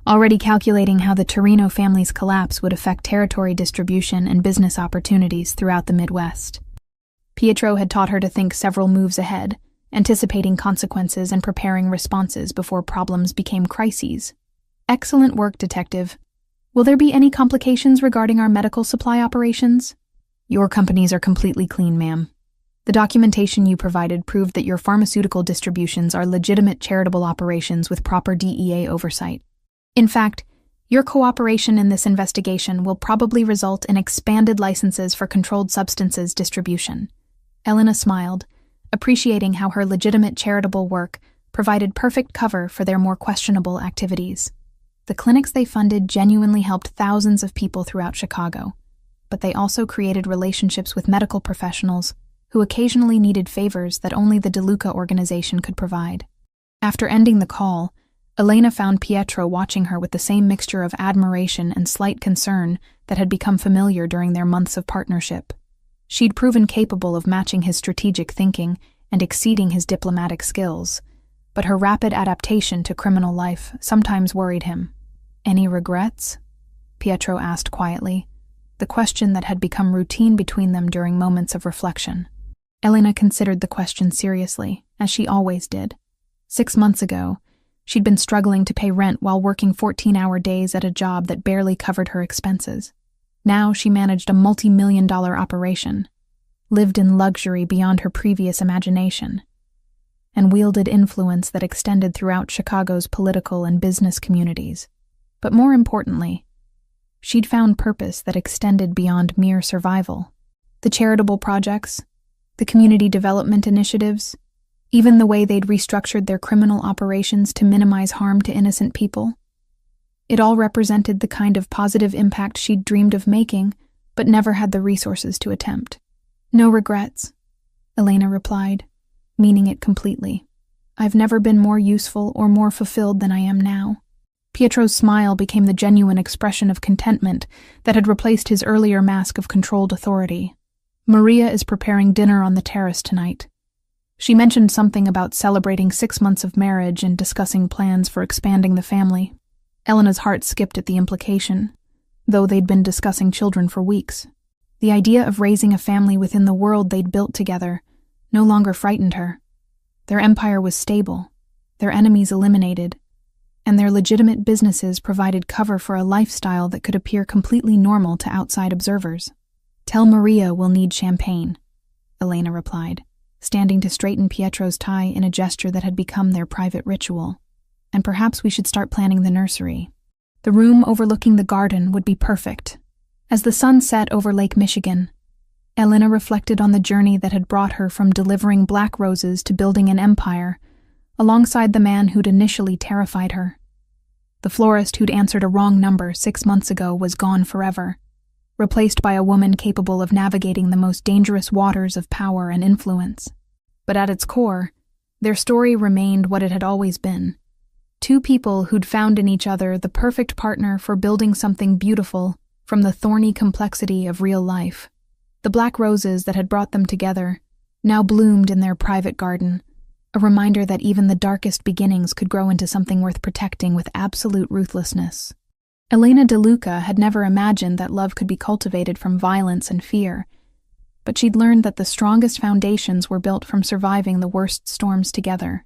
already calculating how the Torino family's collapse would affect territory distribution and business opportunities throughout the Midwest. Pietro had taught her to think several moves ahead, anticipating consequences and preparing responses before problems became crises. Excellent work, Detective. Will there be any complications regarding our medical supply operations? Your companies are completely clean, ma'am. The documentation you provided proved that your pharmaceutical distributions are legitimate charitable operations with proper DEA oversight. In fact, your cooperation in this investigation will probably result in expanded licenses for controlled substances distribution. Elena smiled, appreciating how her legitimate charitable work provided perfect cover for their more questionable activities. The clinics they funded genuinely helped thousands of people throughout Chicago, but they also created relationships with medical professionals who occasionally needed favors that only the De Luca organization could provide. After ending the call, Elena found Pietro watching her with the same mixture of admiration and slight concern that had become familiar during their months of partnership. She'd proven capable of matching his strategic thinking and exceeding his diplomatic skills, but her rapid adaptation to criminal life sometimes worried him. "Any regrets?" Pietro asked quietly, the question that had become routine between them during moments of reflection. Elena considered the question seriously, as she always did. 6 months ago, she'd been struggling to pay rent while working 14-hour days at a job that barely covered her expenses. Now she managed a multi-million-dollar operation, lived in luxury beyond her previous imagination, and wielded influence that extended throughout Chicago's political and business communities. But more importantly, she'd found purpose that extended beyond mere survival. The charitable projects, the community development initiatives, even the way they'd restructured their criminal operations to minimize harm to innocent people. It all represented the kind of positive impact she'd dreamed of making, but never had the resources to attempt. "No regrets," Elena replied, meaning it completely. "I've never been more useful or more fulfilled than I am now." Pietro's smile became the genuine expression of contentment that had replaced his earlier mask of controlled authority. "Maria is preparing dinner on the terrace tonight. She mentioned something about celebrating 6 months of marriage and discussing plans for expanding the family." Elena's heart skipped at the implication, though they'd been discussing children for weeks. The idea of raising a family within the world they'd built together no longer frightened her. Their empire was stable, their enemies eliminated, and their legitimate businesses provided cover for a lifestyle that could appear completely normal to outside observers. "Tell Maria we'll need champagne," Elena replied, standing to straighten Pietro's tie in a gesture that had become their private ritual. "And perhaps we should start planning the nursery. The room overlooking the garden would be perfect." As the sun set over Lake Michigan, Elena reflected on the journey that had brought her from delivering black roses to building an empire, alongside the man who'd initially terrified her. The florist who'd answered a wrong number 6 months ago was gone forever, replaced by a woman capable of navigating the most dangerous waters of power and influence. But at its core, their story remained what it had always been. 2 people who'd found in each other the perfect partner for building something beautiful from the thorny complexity of real life. The black roses that had brought them together now bloomed in their private garden, a reminder that even the darkest beginnings could grow into something worth protecting with absolute ruthlessness. Elena De Luca had never imagined that love could be cultivated from violence and fear, but she'd learned that the strongest foundations were built from surviving the worst storms together.